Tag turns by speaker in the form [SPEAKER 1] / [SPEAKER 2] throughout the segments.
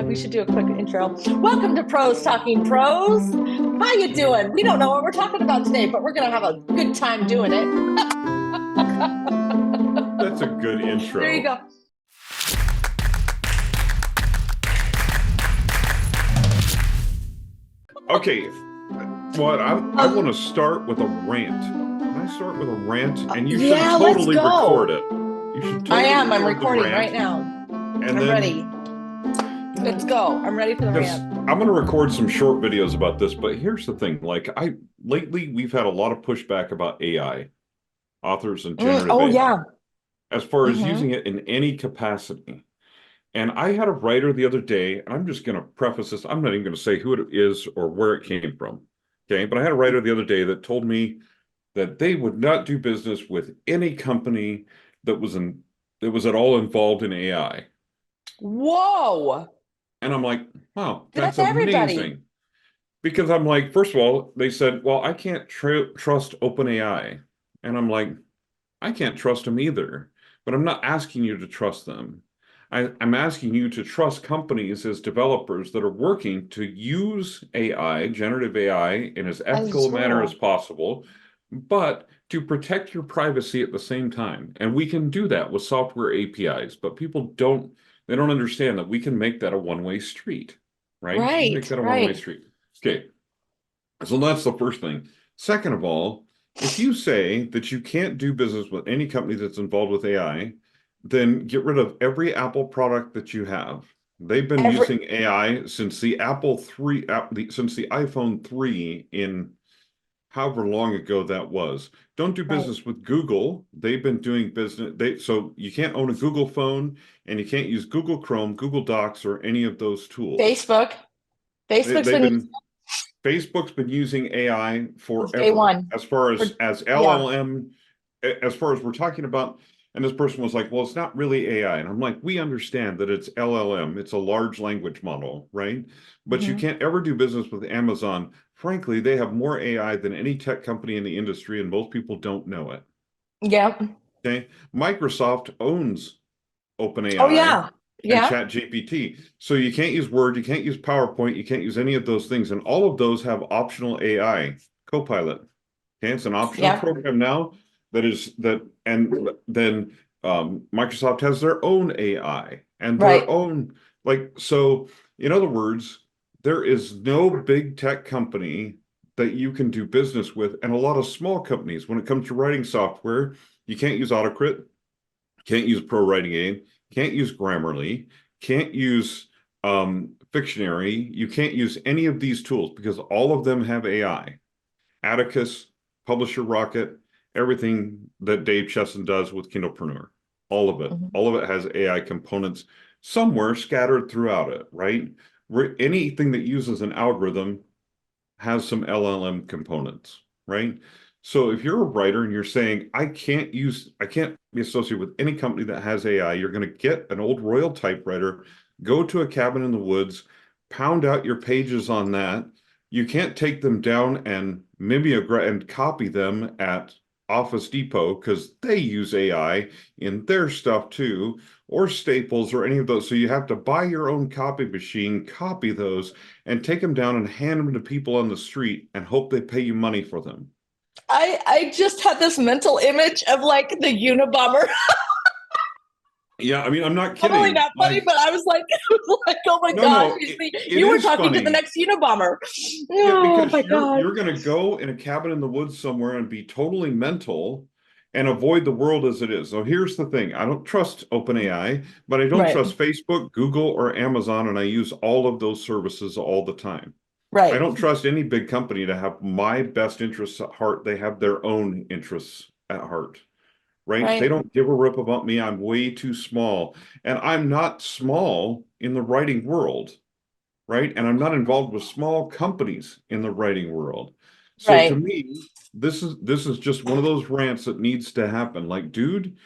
[SPEAKER 1] We should do a quick intro. Welcome to Pros Talking Prose. How you doing? We don't know what we're talking about today, but we're going to have a good time doing it.
[SPEAKER 2] That's a good intro.
[SPEAKER 1] There you go.
[SPEAKER 2] Okay, what I want to start with a rant. Can I start with a rant? And you should totally record it. You should totally
[SPEAKER 1] I am. I'm
[SPEAKER 2] record the
[SPEAKER 1] recording
[SPEAKER 2] rant.
[SPEAKER 1] right now.
[SPEAKER 2] And
[SPEAKER 1] I'm ready. Let's go. I'm ready for the rant.
[SPEAKER 2] I'm going to record some short videos about this, but here's the thing. Lately we've had a lot of pushback about AI, authors and generative AI.
[SPEAKER 1] Yeah.
[SPEAKER 2] As far as using it in any capacity. And I had a writer the other day, and I'm just going to preface this. I'm not even going to say who it is or where it came from. Okay. But I had a writer the other day that told me that they would not do business with any company that was at all involved in AI.
[SPEAKER 1] Whoa.
[SPEAKER 2] And I'm like, wow, that's
[SPEAKER 1] everybody.
[SPEAKER 2] amazing. Because I'm like, first of all, they said, well, I can't trust OpenAI. And I'm like, I can't trust them either. But I'm not asking you to trust them. I'm asking you to trust companies as developers that are working to use AI, generative AI, in as ethical a manner as possible, but to protect your privacy at the same time. And we can do that with software APIs, but people don't understand that we can make that a one-way street, right?
[SPEAKER 1] Right.
[SPEAKER 2] We can make that a one-way street. Okay. So that's the first thing. Second of all, if you say that you can't do business with any company that's involved with AI, then get rid of every Apple product that you have. They've been using AI since the since the iPhone 3 in however long ago that was. Don't do business with Google. They've been doing business. So you can't own a Google phone, and you can't use Google Chrome, Google Docs, or any of those tools. Facebook's been using AI forever. Day one. As far as LLM, as far as we're talking about, and this person was like, well, it's not really AI. And I'm like, we understand that it's LLM. It's a large language model, right? But you can't ever do business with Amazon. Frankly, they have more AI than any tech company in the industry, and most people don't know it.
[SPEAKER 1] Yep.
[SPEAKER 2] Okay. Microsoft owns OpenAI.
[SPEAKER 1] Oh, yeah.
[SPEAKER 2] And ChatGPT. So you can't use Word, you can't use PowerPoint, you can't use any of those things. And all of those have optional AI, Copilot. Okay, it's an optional program now and then Microsoft has their own AI and their own, so in other words, there is no big tech company that you can do business with, and a lot of small companies. When it comes to writing software, you can't use AutoCrit, can't use Pro Writing Aid, can't use Grammarly, can't use Fictionary. You can't use any of these tools because all of them have AI. Atticus, Publisher Rocket, everything that Dave Chesson does with Kindlepreneur, all of it. All of it has AI components somewhere scattered throughout it, right? Anything that uses an algorithm has some LLM components, right? So if you're a writer and you're saying, I can't be associated with any company that has AI, you're going to get an old Royal typewriter, go to a cabin in the woods, pound out your pages on that. You can't take them down and mimeograph and copy them at Office Depot because they use AI in their stuff too, or Staples or any of those. So you have to buy your own copy machine, copy those, and take them down and hand them to people on the street and hope they pay you money for them.
[SPEAKER 1] I just had this mental image of like the Unabomber.
[SPEAKER 2] Yeah, I mean, I'm not kidding.
[SPEAKER 1] Totally not funny, but I was like, oh my gosh, you were talking to the next Unabomber.
[SPEAKER 2] Yeah, because you're going to go in a cabin in the woods somewhere and be totally mental and avoid the world as it is. So here's the thing. I don't trust OpenAI, but I don't trust Facebook, Google, or Amazon, and I use all of those services all the time.
[SPEAKER 1] Right.
[SPEAKER 2] I don't trust any big company to have my best interests at heart. They have their own interests at heart, right? They don't give a rip about me. I'm way too small. And I'm not small in the writing world, right? And I'm not involved with small companies in the writing world. So to me, this is just one of those rants that needs to happen. Like, dude,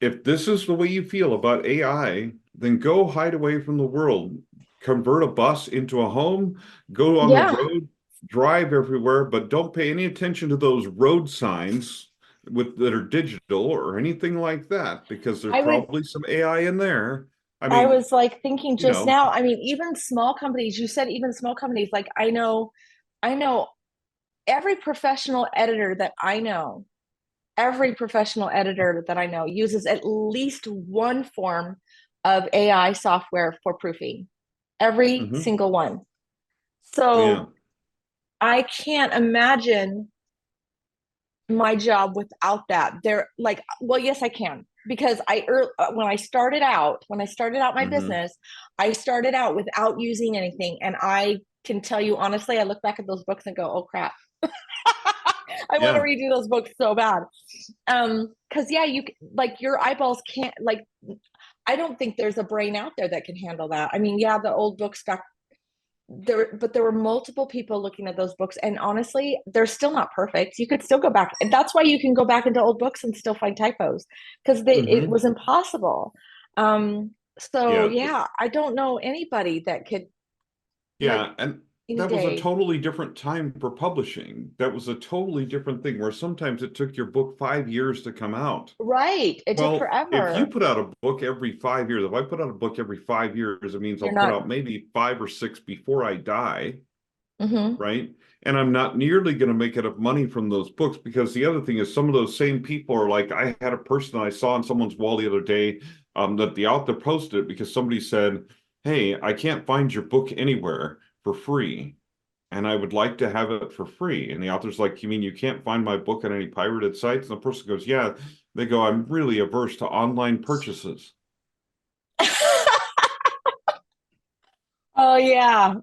[SPEAKER 2] if this is the way you feel about AI, then go hide away from the world. Convert a bus into a home, go on the road, drive everywhere, but don't pay any attention to those road signs that are digital or anything like that, because there's probably some AI in there I
[SPEAKER 1] I
[SPEAKER 2] mean,
[SPEAKER 1] was like thinking
[SPEAKER 2] you
[SPEAKER 1] just
[SPEAKER 2] know,
[SPEAKER 1] now, I mean, even small companies, you said even small companies, like I know every professional editor that I know, every professional editor that I know uses at least one form of AI software for proofing. Every
[SPEAKER 2] hmm
[SPEAKER 1] single one.
[SPEAKER 2] yeah,
[SPEAKER 1] So I can't imagine my job without that. They're like, well, yes, I can because when I started out my
[SPEAKER 2] hmm
[SPEAKER 1] business, I started out without using anything, and I can tell you honestly, I look back at those books and go, oh crap. I want to
[SPEAKER 2] yeah.
[SPEAKER 1] redo those books so bad. Because yeah, you like your eyeballs can't like. I don't think there's a brain out there that can handle that. I mean, yeah, the old books back there, but there were multiple people looking at those books, and honestly, they're still not perfect. You could still go back, and that's why you can go back into old books and still find typos because it
[SPEAKER 2] hmm
[SPEAKER 1] was impossible. So
[SPEAKER 2] yeah.
[SPEAKER 1] yeah, I don't know anybody that could like
[SPEAKER 2] Yeah, and
[SPEAKER 1] any
[SPEAKER 2] that was a
[SPEAKER 1] day.
[SPEAKER 2] totally different time for publishing. That was a totally different thing where sometimes it took your book 5 years to come out.
[SPEAKER 1] Right. It took
[SPEAKER 2] Well, if you
[SPEAKER 1] forever.
[SPEAKER 2] put out a book every 5 years, if I put out a book every 5 years, it means I'll
[SPEAKER 1] You're
[SPEAKER 2] put
[SPEAKER 1] not.
[SPEAKER 2] out maybe five or six before I die,
[SPEAKER 1] Hmm.
[SPEAKER 2] right? And I'm not nearly going to make enough money from those books because the other thing is some of those same people are like, I had a person I saw on someone's wall the other day that the author posted it because somebody said, hey, I can't find your book anywhere for free. And I would like to have it for free. And the author's like, you mean you can't find my book on any pirated sites? And the person goes, yeah. They go, I'm really averse to online purchases.
[SPEAKER 1] Oh yeah.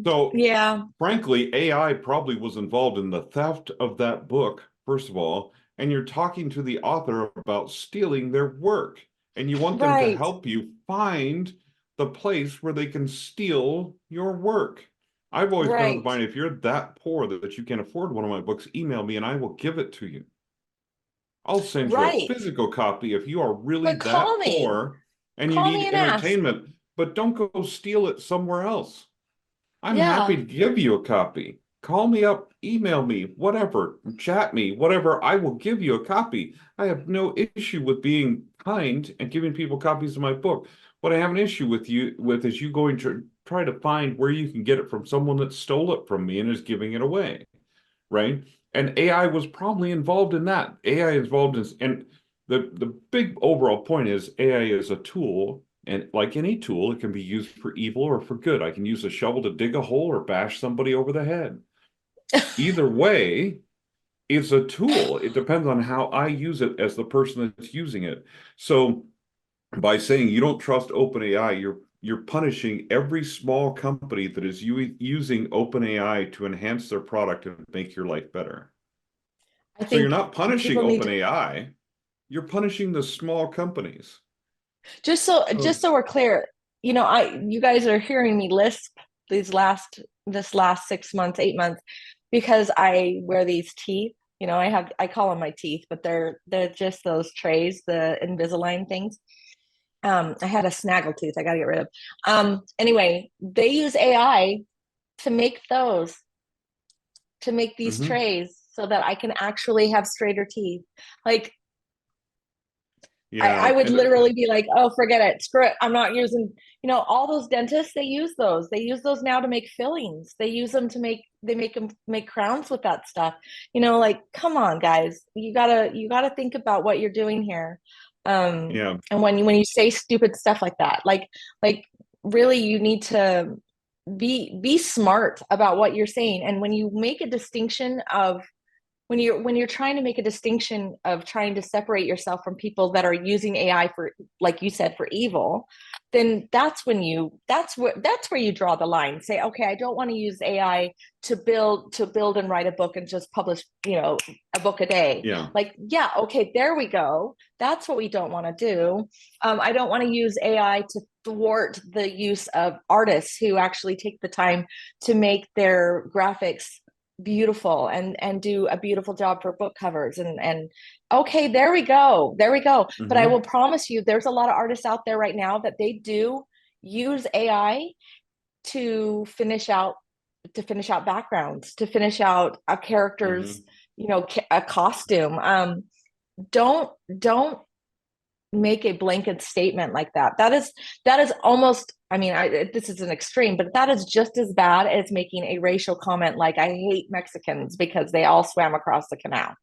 [SPEAKER 2] So
[SPEAKER 1] Yeah.
[SPEAKER 2] frankly, AI probably was involved in the theft of that book, first of all, and you're talking to the author about stealing their work, and you want them to
[SPEAKER 1] Right.
[SPEAKER 2] help you find the place where they can steal your work. I've always been of the
[SPEAKER 1] Right.
[SPEAKER 2] mind, if you're that poor that you can't afford one of my books, email me and I will give it to you. I'll send you a
[SPEAKER 1] Right.
[SPEAKER 2] physical copy if you are really
[SPEAKER 1] But call
[SPEAKER 2] that
[SPEAKER 1] me.
[SPEAKER 2] poor and you
[SPEAKER 1] Call me
[SPEAKER 2] need
[SPEAKER 1] and ask.
[SPEAKER 2] entertainment, but don't go steal it somewhere else. I'm happy
[SPEAKER 1] Yeah.
[SPEAKER 2] to give you a copy. Call me up, email me, whatever, chat me, whatever. I will give you a copy. I have no issue with being kind and giving people copies of my book. What I have an issue with is you going to try to find where you can get it from someone that stole it from me and is giving it away, right? And AI was probably involved in that. AI is involved in, and the big overall point is AI is a tool, and like any tool, it can be used for evil or for good. I can use a shovel to dig a hole or bash somebody over the head. Either way, it's a tool. It depends on how I use it as the person that's using it. So by saying you don't trust OpenAI, you're punishing every small company that is using OpenAI to enhance their product and make your life better.
[SPEAKER 1] I
[SPEAKER 2] So you're
[SPEAKER 1] think
[SPEAKER 2] not punishing
[SPEAKER 1] people need to
[SPEAKER 2] OpenAI, you're punishing the small companies.
[SPEAKER 1] just
[SPEAKER 2] So,
[SPEAKER 1] so we're clear, you guys are hearing me lisp this last 6 months, 8 months, because I wear these teeth. I call them my teeth, but they're just those trays, the Invisalign things. I had a snaggle tooth I gotta get rid of. Anyway, they use AI to make those, to make these
[SPEAKER 2] mhm.
[SPEAKER 1] trays so that I can actually have straighter teeth. Like I
[SPEAKER 2] Yeah,
[SPEAKER 1] would
[SPEAKER 2] and
[SPEAKER 1] literally be like, oh, forget it. Screw it. I'm not using, all those dentists, they use those. They use those now to make fillings. They use them to they make them make crowns with that stuff. Like, come on, guys. You gotta think about what you're doing here.
[SPEAKER 2] yeah,
[SPEAKER 1] And when you say stupid stuff like that, like really you need to be smart about what you're saying. And when you make a distinction of when you're trying to make a distinction of trying to separate yourself from people that are using AI for, like you said, for evil, then that's where you draw the line. Say, okay, I don't want to use AI to build and write a book and just publish, a book a day.
[SPEAKER 2] yeah,
[SPEAKER 1] Like, yeah, okay, there we go. That's what we don't want to do. I don't want to use AI to thwart the use of artists who actually take the time to make their graphics beautiful and do a beautiful job for book covers and okay, there we go, but I
[SPEAKER 2] hmm
[SPEAKER 1] will promise you there's a lot of artists out there right now that they do use AI to finish out backgrounds, to finish out a character's
[SPEAKER 2] hmm
[SPEAKER 1] a costume. Don't make a blanket statement like that. That is almost, I mean, this is an extreme, but that is just as bad as making a racial comment like I hate Mexicans because they all swam across the canal.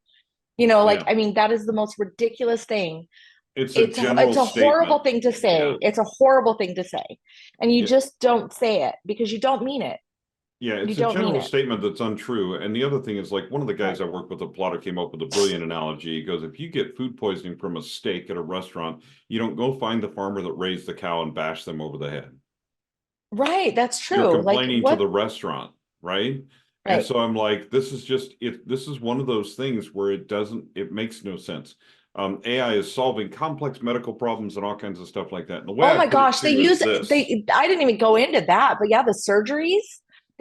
[SPEAKER 1] Like,
[SPEAKER 2] Yeah.
[SPEAKER 1] I mean, that is the most ridiculous thing.
[SPEAKER 2] It's a
[SPEAKER 1] It's
[SPEAKER 2] general
[SPEAKER 1] a horrible
[SPEAKER 2] statement.
[SPEAKER 1] thing to say.
[SPEAKER 2] Yeah.
[SPEAKER 1] It's a horrible thing to say. And you
[SPEAKER 2] Yeah.
[SPEAKER 1] just don't say it because you don't mean it.
[SPEAKER 2] Yeah,
[SPEAKER 1] You
[SPEAKER 2] it's a
[SPEAKER 1] don't mean
[SPEAKER 2] general
[SPEAKER 1] it.
[SPEAKER 2] statement that's untrue. And the other thing is, like, one of the guys
[SPEAKER 1] Right.
[SPEAKER 2] I work with, a plotter, came up with a brilliant analogy. He goes, if you get food poisoning from a steak at a restaurant, you don't go find the farmer that raised the cow and bash them over the head.
[SPEAKER 1] Right. That's
[SPEAKER 2] You're
[SPEAKER 1] true. Like
[SPEAKER 2] complaining to
[SPEAKER 1] what?
[SPEAKER 2] the restaurant, right? And
[SPEAKER 1] Right.
[SPEAKER 2] so I'm like, this is just it. This is one of those things where it makes no sense. AI is solving complex medical problems and all kinds of stuff like that. And the way
[SPEAKER 1] Oh
[SPEAKER 2] I
[SPEAKER 1] my
[SPEAKER 2] put it
[SPEAKER 1] gosh.
[SPEAKER 2] too is this.
[SPEAKER 1] I didn't even go into that, but yeah, the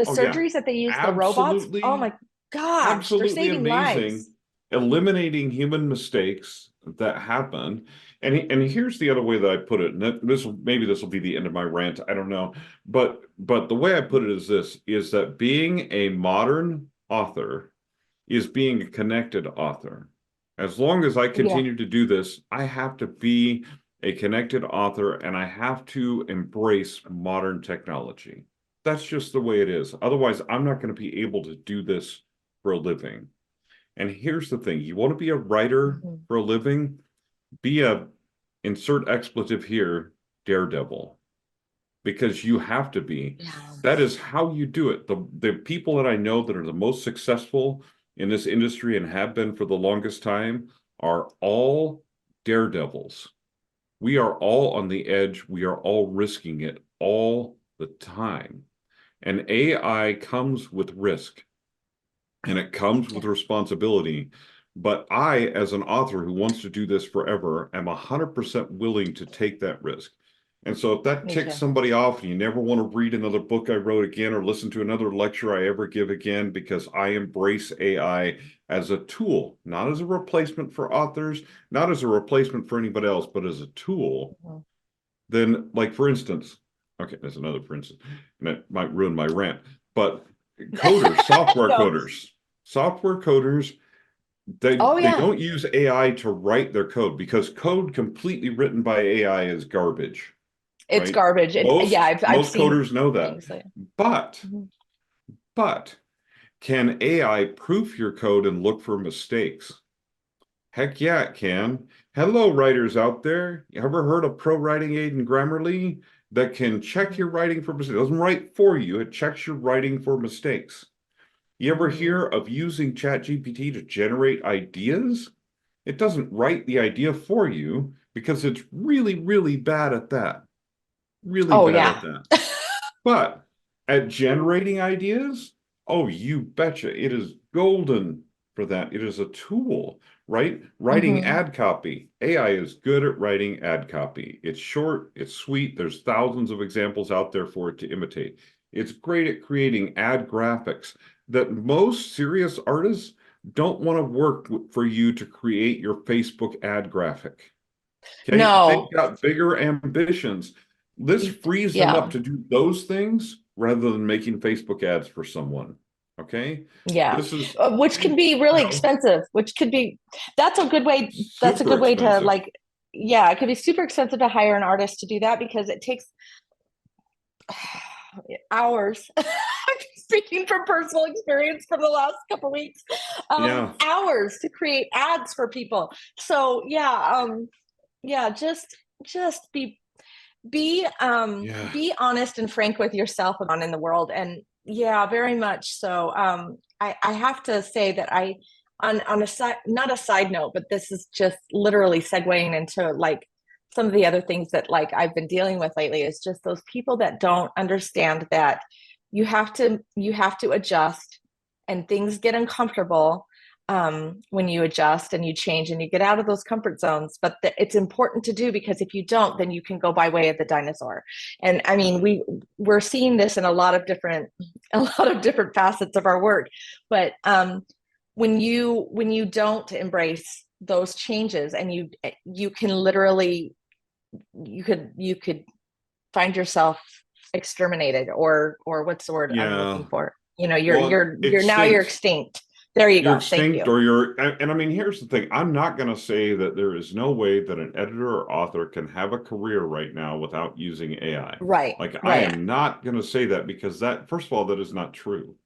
[SPEAKER 2] Oh yeah,
[SPEAKER 1] surgeries that they use, the robots. Oh
[SPEAKER 2] absolutely,
[SPEAKER 1] my gosh. They're
[SPEAKER 2] absolutely
[SPEAKER 1] saving
[SPEAKER 2] amazing,
[SPEAKER 1] lives.
[SPEAKER 2] eliminating human mistakes that happen. And here's the other way that I put it, and this will be the end of my rant. I don't know, but the way I put it is this: is that being a modern author is being a connected author. As long as I
[SPEAKER 1] Yeah.
[SPEAKER 2] continue to do this, I have to be a connected author and I have to embrace modern technology. That's just the way it is. Otherwise, I'm not going to be able to do this for a living. And here's the thing, you want to be a writer
[SPEAKER 1] Mhm.
[SPEAKER 2] for a living, be a, insert expletive here, daredevil, because you have to be.
[SPEAKER 1] Yeah.
[SPEAKER 2] That is how you do it. The people that I know that are the most successful in this industry and have been for the longest time are all daredevils. We are all on the edge. We are all risking it all the time. And AI comes with risk and it comes with
[SPEAKER 1] Yeah.
[SPEAKER 2] responsibility. But I, as an author who wants to do this forever, am 100% willing to take that risk. And so if that
[SPEAKER 1] Me
[SPEAKER 2] ticks
[SPEAKER 1] too.
[SPEAKER 2] somebody off and you never want to read another book I wrote again or listen to another lecture I ever give again, because I embrace AI as a tool, not as a replacement for authors, not as a replacement for anybody else, but as a tool,
[SPEAKER 1] Mhm.
[SPEAKER 2] then, like, for instance, okay, there's another for instance, and that might ruin my rant, but coders,
[SPEAKER 1] No.
[SPEAKER 2] software coders,
[SPEAKER 1] Oh
[SPEAKER 2] they
[SPEAKER 1] yeah.
[SPEAKER 2] don't use AI to write their code because code completely written by AI is garbage,
[SPEAKER 1] It's
[SPEAKER 2] right?
[SPEAKER 1] garbage. Yeah, I've
[SPEAKER 2] Most
[SPEAKER 1] seen
[SPEAKER 2] coders know that.
[SPEAKER 1] things like
[SPEAKER 2] But
[SPEAKER 1] Mhm.
[SPEAKER 2] but can AI proof your code and look for mistakes? Heck yeah, it can. Hello, writers out there. You ever heard of Pro Writing Aid and Grammarly that can check your writing for mistakes? It doesn't write for you, it checks your writing for mistakes. You ever
[SPEAKER 1] Mhm.
[SPEAKER 2] hear of using ChatGPT to generate ideas? It doesn't write the idea for you because it's really, really bad at that. Really
[SPEAKER 1] Oh
[SPEAKER 2] bad at
[SPEAKER 1] yeah.
[SPEAKER 2] that. But at generating ideas, oh, you betcha, it is golden for that. It is a tool, right? Writing
[SPEAKER 1] Hmm.
[SPEAKER 2] ad copy. AI is good at writing ad copy. It's short, it's sweet. There's thousands of examples out there for it to imitate. It's great at creating ad graphics that most serious artists don't want to work for you to create your Facebook ad graphic. Okay, they've
[SPEAKER 1] No.
[SPEAKER 2] got bigger ambitions. This frees them up
[SPEAKER 1] Yeah.
[SPEAKER 2] to do those things rather than making Facebook ads for someone. Okay,
[SPEAKER 1] Yeah.
[SPEAKER 2] this is,
[SPEAKER 1] Which can be really
[SPEAKER 2] you know,
[SPEAKER 1] expensive, which could be that's a good way that's a
[SPEAKER 2] super
[SPEAKER 1] good way to
[SPEAKER 2] expensive.
[SPEAKER 1] like yeah, it could be super expensive to hire an artist to do that because it takes hours. I'm speaking from personal experience from the last couple weeks.
[SPEAKER 2] Yeah,
[SPEAKER 1] Hours to create ads for people. So yeah, just
[SPEAKER 2] yeah,
[SPEAKER 1] be honest and frank with yourself and on in the world. And yeah, very much so. I have to say that I on a side, not a side note, but this is just literally segueing into like some of the other things that like I've been dealing with lately is just those people that don't understand that you have to adjust and things get uncomfortable when you adjust and you change and you get out of those comfort zones. But it's important to do because if you don't, then you can go by way of the dinosaur. And I mean, we're seeing this in a lot of different facets of our work. But when you don't embrace those changes and you can literally you could find yourself exterminated or what's the word I'm looking
[SPEAKER 2] yeah.
[SPEAKER 1] for? You know, you're
[SPEAKER 2] Well,
[SPEAKER 1] you're you're now you're
[SPEAKER 2] extinct.
[SPEAKER 1] extinct. There you
[SPEAKER 2] you're
[SPEAKER 1] go. Thank
[SPEAKER 2] extinct,
[SPEAKER 1] you.
[SPEAKER 2] or you're, and I mean, here's the thing. I'm not going to say that there is no way that an editor or author can have a career right now without using AI.
[SPEAKER 1] Right.
[SPEAKER 2] Like, I
[SPEAKER 1] Right.
[SPEAKER 2] am not going to say that, because that, first of all, that is not true.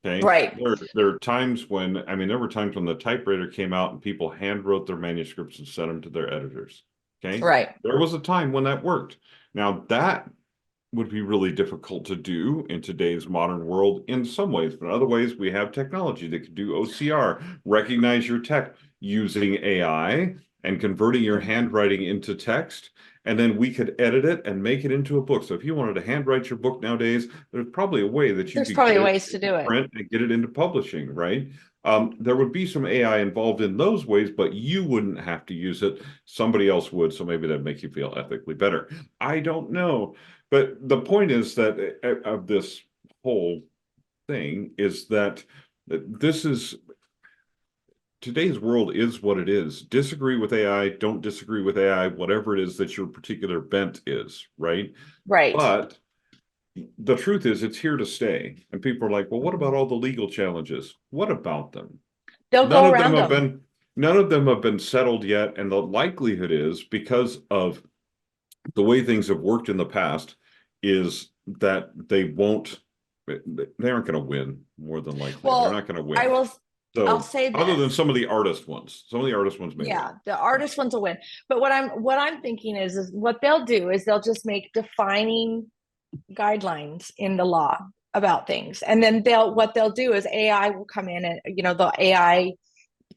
[SPEAKER 2] Okay.
[SPEAKER 1] Right.
[SPEAKER 2] There are times when, I mean, there were times when the typewriter came out and people hand wrote their manuscripts and sent them to their editors. Okay.
[SPEAKER 1] Right.
[SPEAKER 2] There was a time when that worked. Now, that would be really difficult to do in today's modern world in some ways, but in other ways, we have technology that can do OCR, recognize your text using AI and converting your handwriting into text. And then we could edit it and make it into a book. So if you wanted to handwrite your book nowadays, there's probably a way that you
[SPEAKER 1] There's
[SPEAKER 2] could
[SPEAKER 1] probably
[SPEAKER 2] get it
[SPEAKER 1] ways to
[SPEAKER 2] into
[SPEAKER 1] do it.
[SPEAKER 2] print and get it into publishing, right? There would be some AI involved in those ways, but you wouldn't have to use it. Somebody else would. So maybe that'd make you feel ethically better. I don't know. But the point is that of this whole thing is that this is today's world is what it is. Disagree with AI, don't disagree with AI, whatever it is that your particular bent is, right?
[SPEAKER 1] Right.
[SPEAKER 2] But the truth is it's here to stay. And people are like, well, what about all the legal challenges? What about them?
[SPEAKER 1] They'll
[SPEAKER 2] None
[SPEAKER 1] go
[SPEAKER 2] of them
[SPEAKER 1] around
[SPEAKER 2] have
[SPEAKER 1] them.
[SPEAKER 2] been settled yet. And the likelihood is, because of the way things have worked in the past, is that they aren't going to win, more than likely. They're not
[SPEAKER 1] Well,
[SPEAKER 2] going to
[SPEAKER 1] I
[SPEAKER 2] win.
[SPEAKER 1] will, I'll
[SPEAKER 2] So
[SPEAKER 1] say
[SPEAKER 2] other than
[SPEAKER 1] this.
[SPEAKER 2] some of the artist ones may win.
[SPEAKER 1] Yeah, the artist ones will win. But what I'm thinking is what they'll do is they'll just make defining guidelines in the law about things. And then what they'll do is AI will come in, and the AI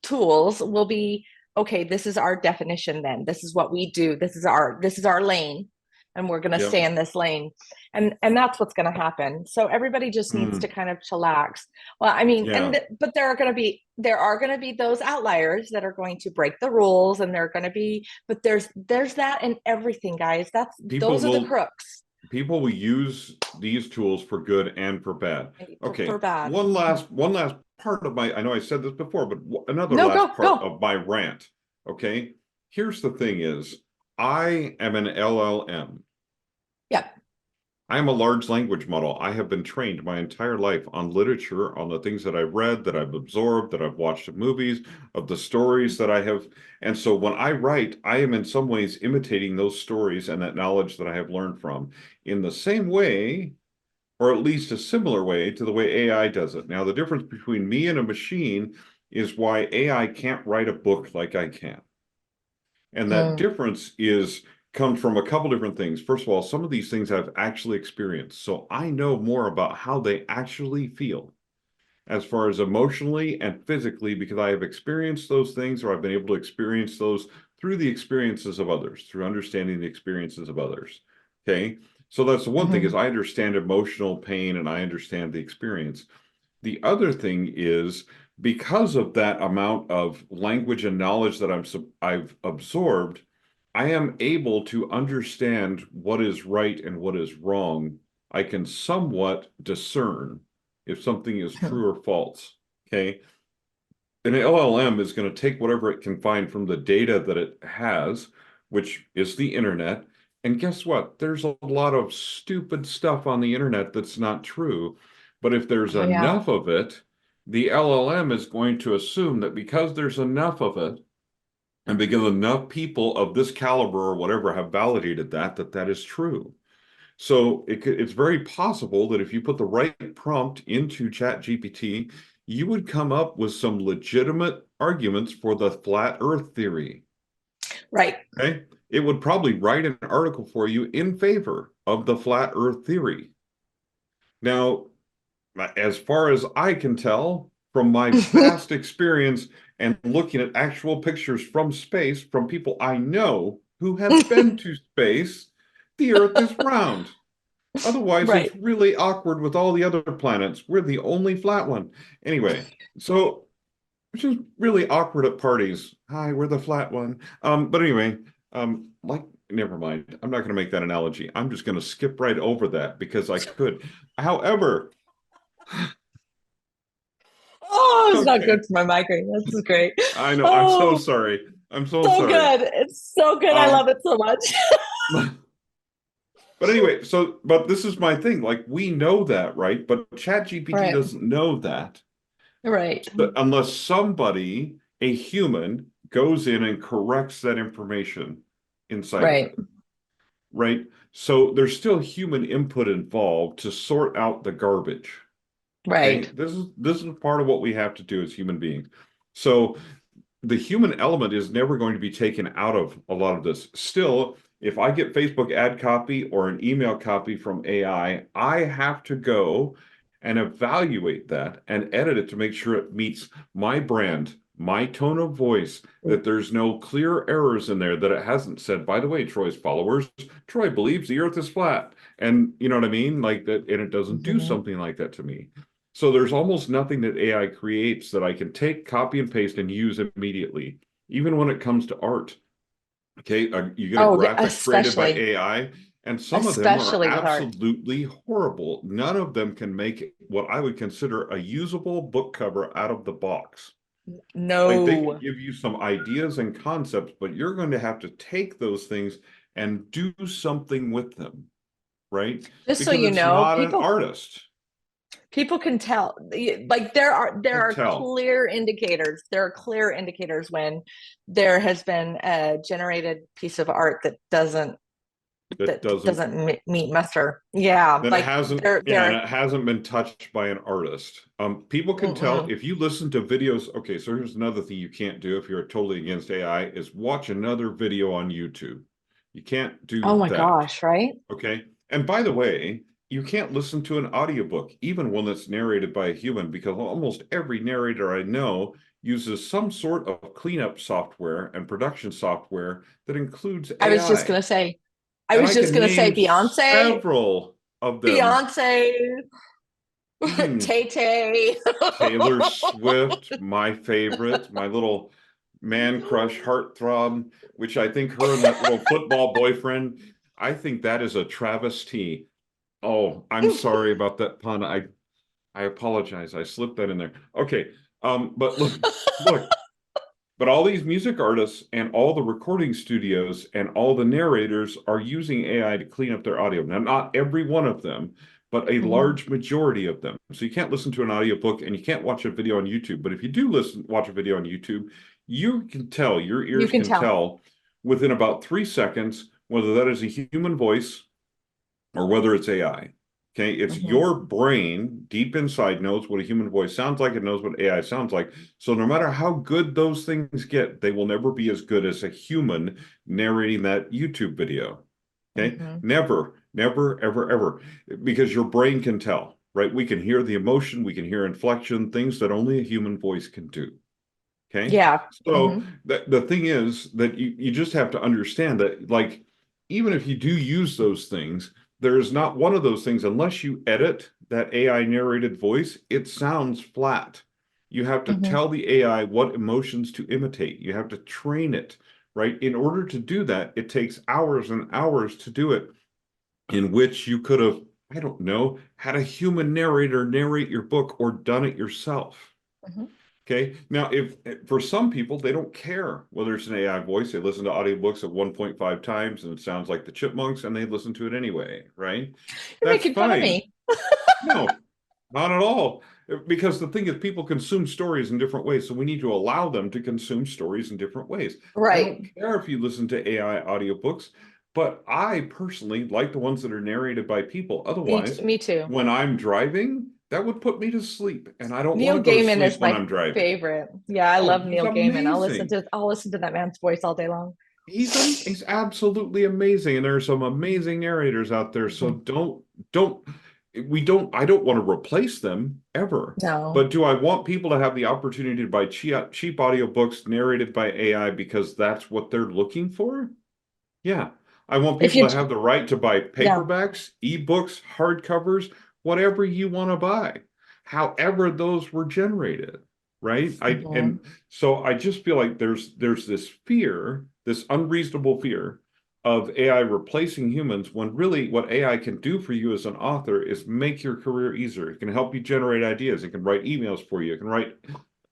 [SPEAKER 1] tools will be, okay, this is our definition, then this is what we do, this is our lane, and we're going to
[SPEAKER 2] Yep.
[SPEAKER 1] stay in this lane. And that's what's going to happen. So everybody just needs to kind of chillax. Well, I mean,
[SPEAKER 2] Yeah.
[SPEAKER 1] but there are going to be those outliers that are going to break the rules, and they're going to be, but there's that in everything, guys.
[SPEAKER 2] People
[SPEAKER 1] Those are the
[SPEAKER 2] will
[SPEAKER 1] crooks.
[SPEAKER 2] people will use these tools for good and for bad.
[SPEAKER 1] For
[SPEAKER 2] Okay.
[SPEAKER 1] bad.
[SPEAKER 2] One last part of my, I know I said this before, but another
[SPEAKER 1] No,
[SPEAKER 2] last
[SPEAKER 1] go
[SPEAKER 2] part
[SPEAKER 1] go.
[SPEAKER 2] of my rant. Okay. Here's the thing is, I am an LLM.
[SPEAKER 1] Yeah.
[SPEAKER 2] I am a large language model. I have been trained my entire life on literature, on the things that I've read, that I've absorbed, that I've watched of movies, of the stories that I have. And so when I write, I am in some ways imitating those stories and that knowledge that I have learned from, in the same way, or at least a similar way, to the way AI does it. Now, the difference between me and a machine is why AI can't write a book like I can. And that
[SPEAKER 1] Mm.
[SPEAKER 2] difference comes from a couple different things. First of all, some of these things I've actually experienced. So I know more about how they actually feel, as far as emotionally and physically, because I have experienced those things, or I've been able to experience those through the experiences of others, through understanding the experiences of others. Okay. So that's the one thing, is
[SPEAKER 1] Mhm.
[SPEAKER 2] I understand emotional pain and I understand the experience. The other thing is, because of that amount of language and knowledge that I've absorbed, I am able to understand what is right and what is wrong. I can somewhat discern if something is true or false. Okay. An LLM is going to take whatever it can find from the data that it has, which is the internet. And guess what? There's a lot of stupid stuff on the internet that's not true. But if there's
[SPEAKER 1] Oh yeah.
[SPEAKER 2] enough of it, the LLM is going to assume that because there's enough of it, and because enough people of this caliber or whatever have validated that is true. So it's very possible that if you put the right prompt into ChatGPT, you would come up with some legitimate arguments for the flat Earth theory.
[SPEAKER 1] Right.
[SPEAKER 2] Okay. It would probably write an article for you in favor of the flat Earth theory. Now, as far as I can tell from my vast experience and looking at actual pictures from space from people I know who have been to space, the Earth is round. Otherwise,
[SPEAKER 1] Right.
[SPEAKER 2] it's really awkward with all the other planets. We're the only flat one. Anyway, so it's just really awkward at parties. Hi, we're the flat one. But anyway, never mind. I'm not going to make that analogy. I'm just going to skip right over that because I could. However,
[SPEAKER 1] Oh, it's not
[SPEAKER 2] okay,
[SPEAKER 1] good for my migraine. This is great.
[SPEAKER 2] I know. I'm so
[SPEAKER 1] Oh,
[SPEAKER 2] sorry. I'm so
[SPEAKER 1] so
[SPEAKER 2] sorry.
[SPEAKER 1] good. It's so good. I love
[SPEAKER 2] Um,
[SPEAKER 1] it so much.
[SPEAKER 2] but anyway, but this is my thing. Like, we know that, right? But ChatGPT
[SPEAKER 1] Right.
[SPEAKER 2] doesn't know that.
[SPEAKER 1] Right.
[SPEAKER 2] But unless somebody, a human, goes in and corrects that information inside of
[SPEAKER 1] Right.
[SPEAKER 2] it, right? So there's still human input involved to sort out the garbage. Okay,
[SPEAKER 1] Right.
[SPEAKER 2] this is part of what we have to do as human beings. So the human element is never going to be taken out of a lot of this. Still, if I get Facebook ad copy or an email copy from AI, I have to go and evaluate that and edit it to make sure it meets my brand, my tone of voice, that there's no clear errors in there, that it hasn't said, by the way, Troy's followers, Troy believes the earth is flat. And you know what I mean? Like that, and it doesn't do
[SPEAKER 1] Mm-hmm.
[SPEAKER 2] something like that to me. So there's almost nothing that AI creates that I can take, copy and paste and use immediately, even when it comes to art. Okay, you get a
[SPEAKER 1] Oh, yeah,
[SPEAKER 2] graphic created by AI, and some of them are
[SPEAKER 1] especially with art.
[SPEAKER 2] absolutely horrible. None of them can make what I would consider a usable book cover out of the box. Like they can
[SPEAKER 1] No.
[SPEAKER 2] give you some ideas and concepts, but you're going to have to take those things and do something with them, right?
[SPEAKER 1] Just so
[SPEAKER 2] Because
[SPEAKER 1] you
[SPEAKER 2] it's
[SPEAKER 1] know,
[SPEAKER 2] not an artist.
[SPEAKER 1] people can tell. Like there
[SPEAKER 2] Can
[SPEAKER 1] are
[SPEAKER 2] tell.
[SPEAKER 1] clear indicators. There are clear indicators when there has been a generated piece of art
[SPEAKER 2] That
[SPEAKER 1] that
[SPEAKER 2] doesn't
[SPEAKER 1] doesn't meet muster. Yeah,
[SPEAKER 2] Then it
[SPEAKER 1] like
[SPEAKER 2] hasn't, yeah, and
[SPEAKER 1] they're
[SPEAKER 2] it hasn't been touched by an artist. People can tell
[SPEAKER 1] mm-mm.
[SPEAKER 2] if you listen to videos. Okay, so here's another thing you can't do if you're totally against AI is watch another video on YouTube. You can't
[SPEAKER 1] Oh
[SPEAKER 2] do
[SPEAKER 1] my
[SPEAKER 2] that.
[SPEAKER 1] gosh, right?
[SPEAKER 2] Okay. And by the way, you can't listen to an audiobook, even one that's narrated by a human, because almost every narrator I know uses some sort of cleanup software and production software that includes
[SPEAKER 1] I was just
[SPEAKER 2] AI.
[SPEAKER 1] gonna say, I
[SPEAKER 2] And
[SPEAKER 1] was
[SPEAKER 2] I
[SPEAKER 1] just
[SPEAKER 2] can
[SPEAKER 1] gonna say
[SPEAKER 2] name
[SPEAKER 1] Beyonce,
[SPEAKER 2] several of them.
[SPEAKER 1] Beyonce,
[SPEAKER 2] Mm,
[SPEAKER 1] Tay Tay.
[SPEAKER 2] Taylor Swift, my favorite, my little man crush heartthrob, which I think her and that little football boyfriend, I think that is a travesty. Oh, I'm sorry about that pun. I apologize. I slipped that in there. Okay. But look, but all these music artists and all the recording studios and all the narrators are using AI to clean up their audio. Now, not every one of them, but a
[SPEAKER 1] Mhm.
[SPEAKER 2] large majority of them. So you can't listen to an audiobook and you can't watch a video on YouTube. But if you do watch a video on YouTube, you can tell, your
[SPEAKER 1] You
[SPEAKER 2] ears
[SPEAKER 1] can
[SPEAKER 2] can
[SPEAKER 1] tell.
[SPEAKER 2] tell within about 3 seconds whether that is a human voice or whether it's AI. Okay, it's
[SPEAKER 1] Mhm.
[SPEAKER 2] your brain deep inside knows what a human voice sounds like. It knows what AI sounds like. So no matter how good those things get, they will never be as good as a human narrating that YouTube video. Okay,
[SPEAKER 1] Mhm.
[SPEAKER 2] never, never, ever, ever, because your brain can tell, right? We can hear the emotion, we can hear inflection, things that only a human voice can do. Okay,
[SPEAKER 1] Yeah.
[SPEAKER 2] so
[SPEAKER 1] Mhm.
[SPEAKER 2] the thing is that you just have to understand that, like, even if you do use those things, there is not one of those things, unless you edit that AI narrated voice, it sounds flat. You have to
[SPEAKER 1] Mhm.
[SPEAKER 2] tell the AI what emotions to imitate. You have to train it, right? In order to do that, it takes hours and hours to do it, in which you could have, I don't know, had a human narrator narrate your book or done it yourself.
[SPEAKER 1] Mhm.
[SPEAKER 2] Okay. Now, if for some people, they don't care whether it's an AI voice, they listen to audiobooks at 1.5 times and it sounds like the chipmunks and they listen to it anyway, right?
[SPEAKER 1] You're
[SPEAKER 2] That's
[SPEAKER 1] making fun of
[SPEAKER 2] fine.
[SPEAKER 1] me.
[SPEAKER 2] No, not at all. Because the thing is, people consume stories in different ways. So we need to allow them to consume stories in different ways. I don't
[SPEAKER 1] Right.
[SPEAKER 2] care if you listen to AI audiobooks, but I personally like the ones that are narrated by people. Otherwise,
[SPEAKER 1] Me too.
[SPEAKER 2] when I'm driving, that would put me to sleep. And I don't want
[SPEAKER 1] Neil
[SPEAKER 2] to go to
[SPEAKER 1] Gaiman
[SPEAKER 2] sleep
[SPEAKER 1] is
[SPEAKER 2] when
[SPEAKER 1] my
[SPEAKER 2] I'm driving.
[SPEAKER 1] favorite. Yeah, I
[SPEAKER 2] Oh,
[SPEAKER 1] love
[SPEAKER 2] he's
[SPEAKER 1] Neil Gaiman.
[SPEAKER 2] amazing.
[SPEAKER 1] I'll listen to that man's voice all day long.
[SPEAKER 2] He's absolutely amazing, and there are some amazing narrators out there. So
[SPEAKER 1] Mhm.
[SPEAKER 2] don't we don't I don't want to replace them ever.
[SPEAKER 1] No.
[SPEAKER 2] But do I want people to have the opportunity to buy cheap audiobooks narrated by AI because that's what they're looking for? Yeah. I want
[SPEAKER 1] If
[SPEAKER 2] people
[SPEAKER 1] you
[SPEAKER 2] to have the right to buy
[SPEAKER 1] yeah.
[SPEAKER 2] paperbacks, ebooks, hardcovers, whatever you want to buy, however those were generated, right?
[SPEAKER 1] Mhm.
[SPEAKER 2] And so I just feel like there's this fear, this unreasonable fear of AI replacing humans, when really what AI can do for you as an author is make your career easier. It can help you generate ideas. It can write emails for you. It can write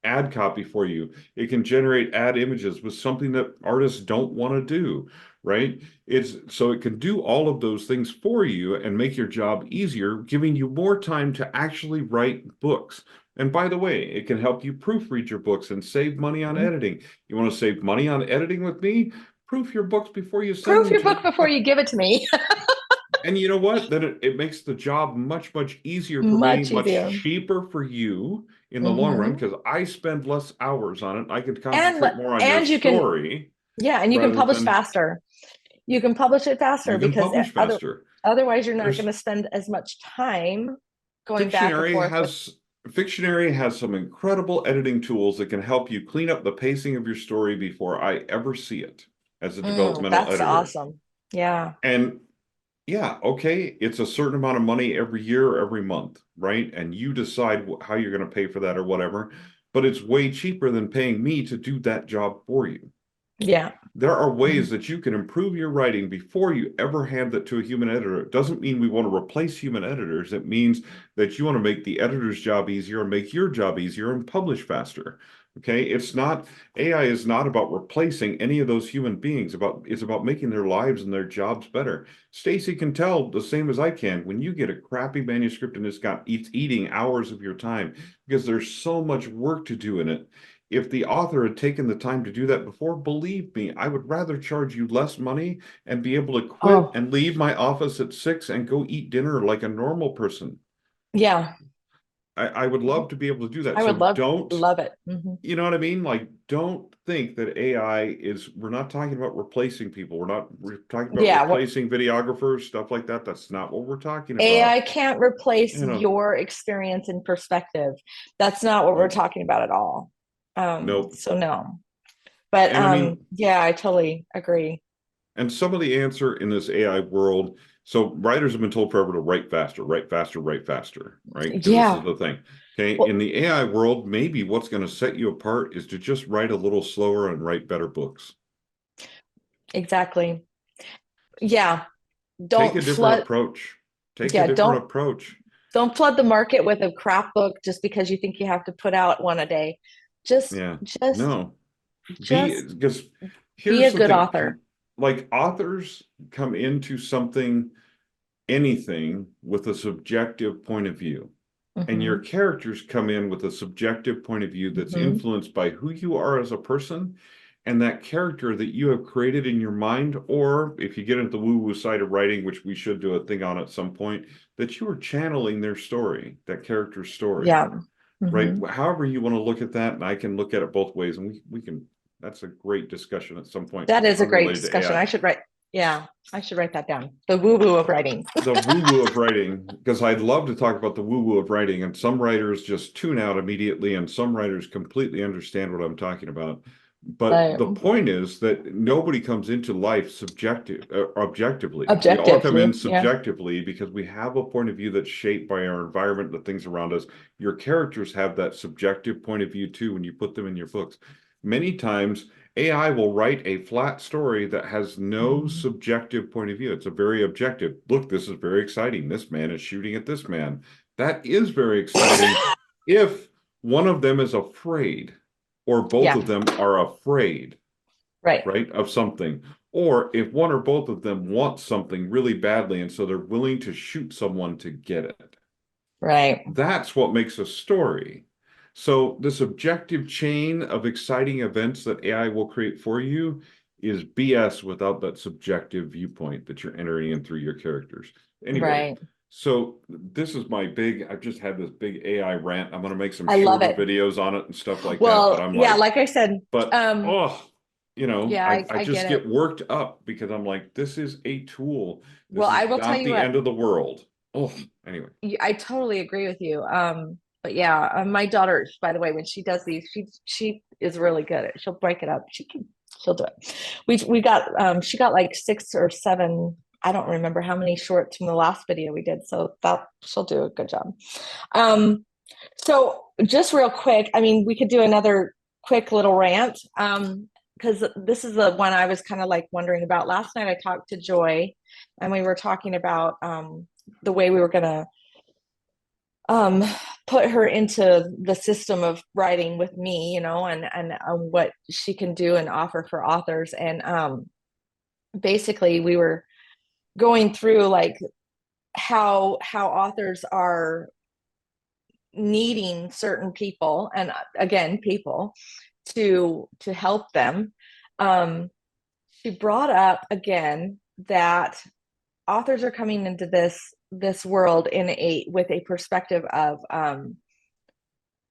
[SPEAKER 2] ad copy for you. It can generate ad images with something that artists don't want to do, right? It's so it can do all of those things for you and make your job easier, giving you more time to actually write books. And by the way, it can help you proofread your books and save money on
[SPEAKER 1] Mhm.
[SPEAKER 2] editing. You want to save money on editing with me? Proof your books before you send
[SPEAKER 1] Proof
[SPEAKER 2] them
[SPEAKER 1] your
[SPEAKER 2] to
[SPEAKER 1] book
[SPEAKER 2] me.
[SPEAKER 1] before you give it to me.
[SPEAKER 2] And you know what? Then it makes the job much, much easier for me,
[SPEAKER 1] Much
[SPEAKER 2] much
[SPEAKER 1] easier.
[SPEAKER 2] cheaper for you in the long run,
[SPEAKER 1] Hmm.
[SPEAKER 2] because I spend less hours on it. I can
[SPEAKER 1] And
[SPEAKER 2] concentrate more on your
[SPEAKER 1] and you can,
[SPEAKER 2] story
[SPEAKER 1] yeah, and you can
[SPEAKER 2] rather
[SPEAKER 1] publish
[SPEAKER 2] than
[SPEAKER 1] faster. You can publish it faster
[SPEAKER 2] you can
[SPEAKER 1] because
[SPEAKER 2] publish faster.
[SPEAKER 1] otherwise you're not going
[SPEAKER 2] There's
[SPEAKER 1] to spend as much time going back and
[SPEAKER 2] Fictionary
[SPEAKER 1] forth with.
[SPEAKER 2] has Fictionary has some incredible editing tools that can help you clean up the pacing of your story before I ever see it as a developmental
[SPEAKER 1] That's
[SPEAKER 2] editor.
[SPEAKER 1] awesome. Yeah.
[SPEAKER 2] And yeah, okay, it's a certain amount of money every year or every month, right? And you decide how you're going to pay for that or whatever, but it's way cheaper than paying me to do that job for you.
[SPEAKER 1] Yeah.
[SPEAKER 2] There are
[SPEAKER 1] Mhm.
[SPEAKER 2] ways that you can improve your writing before you ever hand that to a human editor. It doesn't mean we want to replace human editors. It means that you want to make the editor's job easier and make your job easier and publish faster. Okay, it's not AI is not about replacing any of those human beings. It's about making their lives and their jobs better. Stacey can tell the same as I can when you get a crappy manuscript and it's eating hours of your time because there's so much work to do in it. If the author had taken the time to do that before, believe me, I would rather charge you less money and be able to quit
[SPEAKER 1] Oh,
[SPEAKER 2] and leave my office at 6 and go eat dinner like a normal person.
[SPEAKER 1] yeah.
[SPEAKER 2] I would love to be able to do that.
[SPEAKER 1] I would
[SPEAKER 2] So
[SPEAKER 1] love
[SPEAKER 2] don't,
[SPEAKER 1] love it. Hmm.
[SPEAKER 2] you know what I mean? Like, don't think that we're not talking about replacing people. We're talking about
[SPEAKER 1] Yeah.
[SPEAKER 2] replacing videographers, stuff like that. That's not what we're talking about.
[SPEAKER 1] AI can't replace
[SPEAKER 2] You know,
[SPEAKER 1] your experience and perspective. That's not what we're
[SPEAKER 2] nope,
[SPEAKER 1] talking about at all.
[SPEAKER 2] nope.
[SPEAKER 1] So no. But
[SPEAKER 2] And I mean,
[SPEAKER 1] yeah, I totally agree.
[SPEAKER 2] and some of the answer in this AI world, so writers have been told forever to write faster, write faster, write faster, right? Because this is
[SPEAKER 1] Yeah.
[SPEAKER 2] the thing. Okay. In
[SPEAKER 1] Well,
[SPEAKER 2] the AI world, maybe what's going to set you apart is to just write a little slower and write better books.
[SPEAKER 1] exactly. Yeah.
[SPEAKER 2] Take a
[SPEAKER 1] Don't
[SPEAKER 2] different
[SPEAKER 1] flood.
[SPEAKER 2] approach. Take a
[SPEAKER 1] Yeah,
[SPEAKER 2] different approach.
[SPEAKER 1] don't flood the market with a crap book just because you think you have to put out one a day. Just
[SPEAKER 2] Yeah.
[SPEAKER 1] just
[SPEAKER 2] No.
[SPEAKER 1] just
[SPEAKER 2] Because
[SPEAKER 1] be
[SPEAKER 2] here's
[SPEAKER 1] a good
[SPEAKER 2] something
[SPEAKER 1] author.
[SPEAKER 2] like authors come into anything with a subjective point of view. And your
[SPEAKER 1] Hmm.
[SPEAKER 2] characters come in with a subjective point of view that's
[SPEAKER 1] Hmm.
[SPEAKER 2] influenced by who you are as a person and that character that you have created in your mind, or if you get into the woo-woo side of writing, which we should do a thing on at some point, that you are channeling their story, that character's story,
[SPEAKER 1] Yeah.
[SPEAKER 2] right?
[SPEAKER 1] Hmm.
[SPEAKER 2] However you want to look at that, and I can look at it both ways, and we can, that's a great discussion at some point
[SPEAKER 1] That is a great
[SPEAKER 2] unrelated to
[SPEAKER 1] discussion.
[SPEAKER 2] AI.
[SPEAKER 1] I should write, yeah, I should write that down. The woo-woo of writing.
[SPEAKER 2] The woo-woo of writing, because I'd love to talk about the woo-woo of writing, and some writers just tune out immediately, and some writers completely understand what I'm talking about. But
[SPEAKER 1] Right.
[SPEAKER 2] the point is that nobody comes into life objectively. We all come in
[SPEAKER 1] Objectively. Yeah.
[SPEAKER 2] subjectively because we have a point of view that's shaped by our environment, the things around us. Your characters have that subjective point of view too when you put them in your books. Many times AI will write a flat story that has no
[SPEAKER 1] Mhm.
[SPEAKER 2] subjective point of view. It's a very objective. Look, this is very exciting. This man is shooting at this man. That is very exciting if one of them is afraid or both
[SPEAKER 1] Yeah.
[SPEAKER 2] of them are afraid,
[SPEAKER 1] Right.
[SPEAKER 2] right, of something. Or if one or both of them want something really badly and so they're willing to shoot someone to get it.
[SPEAKER 1] Right.
[SPEAKER 2] That's what makes a story. So this objective chain of exciting events that AI will create for you is BS without that subjective viewpoint that you're entering in through your characters. Anyway,
[SPEAKER 1] Right.
[SPEAKER 2] so this is I've just had this big AI rant. I'm going to make some
[SPEAKER 1] I love
[SPEAKER 2] shorter
[SPEAKER 1] it.
[SPEAKER 2] videos on it and stuff like that. But
[SPEAKER 1] Well,
[SPEAKER 2] I'm
[SPEAKER 1] yeah,
[SPEAKER 2] like,
[SPEAKER 1] like I said,
[SPEAKER 2] but
[SPEAKER 1] um,
[SPEAKER 2] oh,
[SPEAKER 1] yeah,
[SPEAKER 2] I
[SPEAKER 1] I
[SPEAKER 2] just
[SPEAKER 1] get it.
[SPEAKER 2] get worked up because I'm like, this is a tool.
[SPEAKER 1] Well,
[SPEAKER 2] This
[SPEAKER 1] I
[SPEAKER 2] is
[SPEAKER 1] will tell
[SPEAKER 2] not
[SPEAKER 1] you
[SPEAKER 2] the
[SPEAKER 1] what,
[SPEAKER 2] end of the world. Oh, anyway.
[SPEAKER 1] I totally agree with you. But yeah, my daughter, by the way, when she does these, she is really good at. She'll break it up. She'll do it. We got she got like 6 or 7. I don't remember how many shorts from the last video we did. So that she'll do a good job. Um, so just real quick, I mean, we could do another quick little rant. Because this is the one I was kind of like wondering about. Last night I talked to Joy and we were talking about the way we were gonna um put her into the system of writing with me, and what she can do and offer for authors. And basically we were going through like how authors are needing certain people, and again, people to help them. She brought up again that authors are coming into this world with a perspective of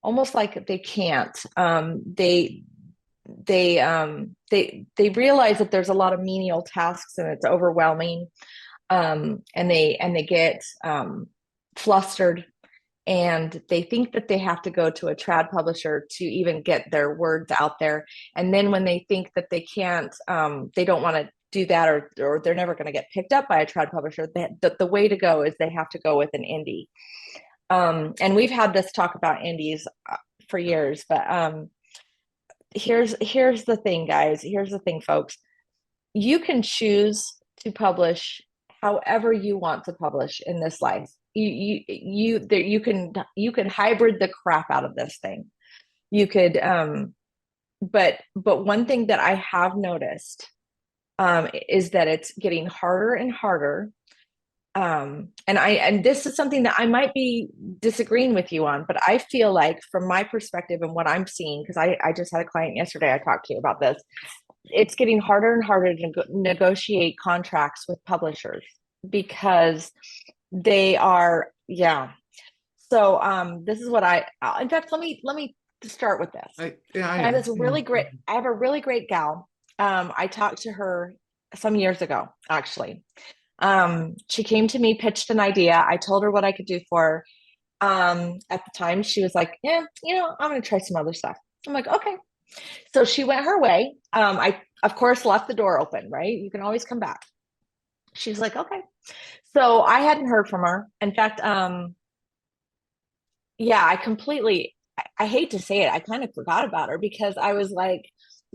[SPEAKER 1] almost like they can't. They realize that there's a lot of menial tasks and it's overwhelming, and they get flustered, and they think that they have to go to a trad publisher to even get their words out there. And then when they think that they can't, they don't want to do that, or they're never going to get picked up by a trad publisher, the way to go is they have to go with an indie. And we've had this talk about indies for years, but here's the thing, guys. Here's the thing, folks. You can choose to publish however you want to publish in this life. You can hybrid the crap out of this thing. You could, but one thing that I have noticed is that it's getting harder and harder. And this is something that I might be disagreeing with you on, but I feel like from my perspective and what I'm seeing, because I just had a client yesterday I talked to about this, it's getting harder and harder to negotiate contracts with publishers because they are, yeah. So this is what in fact, let me start with this. I have a really great gal. I talked to her some years ago, actually. She came to me, pitched an idea. I told her what I could do for her. At the time, she was like, yeah, I'm going to try some other stuff. I'm like, okay. So she went her way. I, of course, left the door open, right? You can always come back. She's like, okay. So I hadn't heard from her. In fact, yeah, I hate to say it, I kind of forgot about her because I was like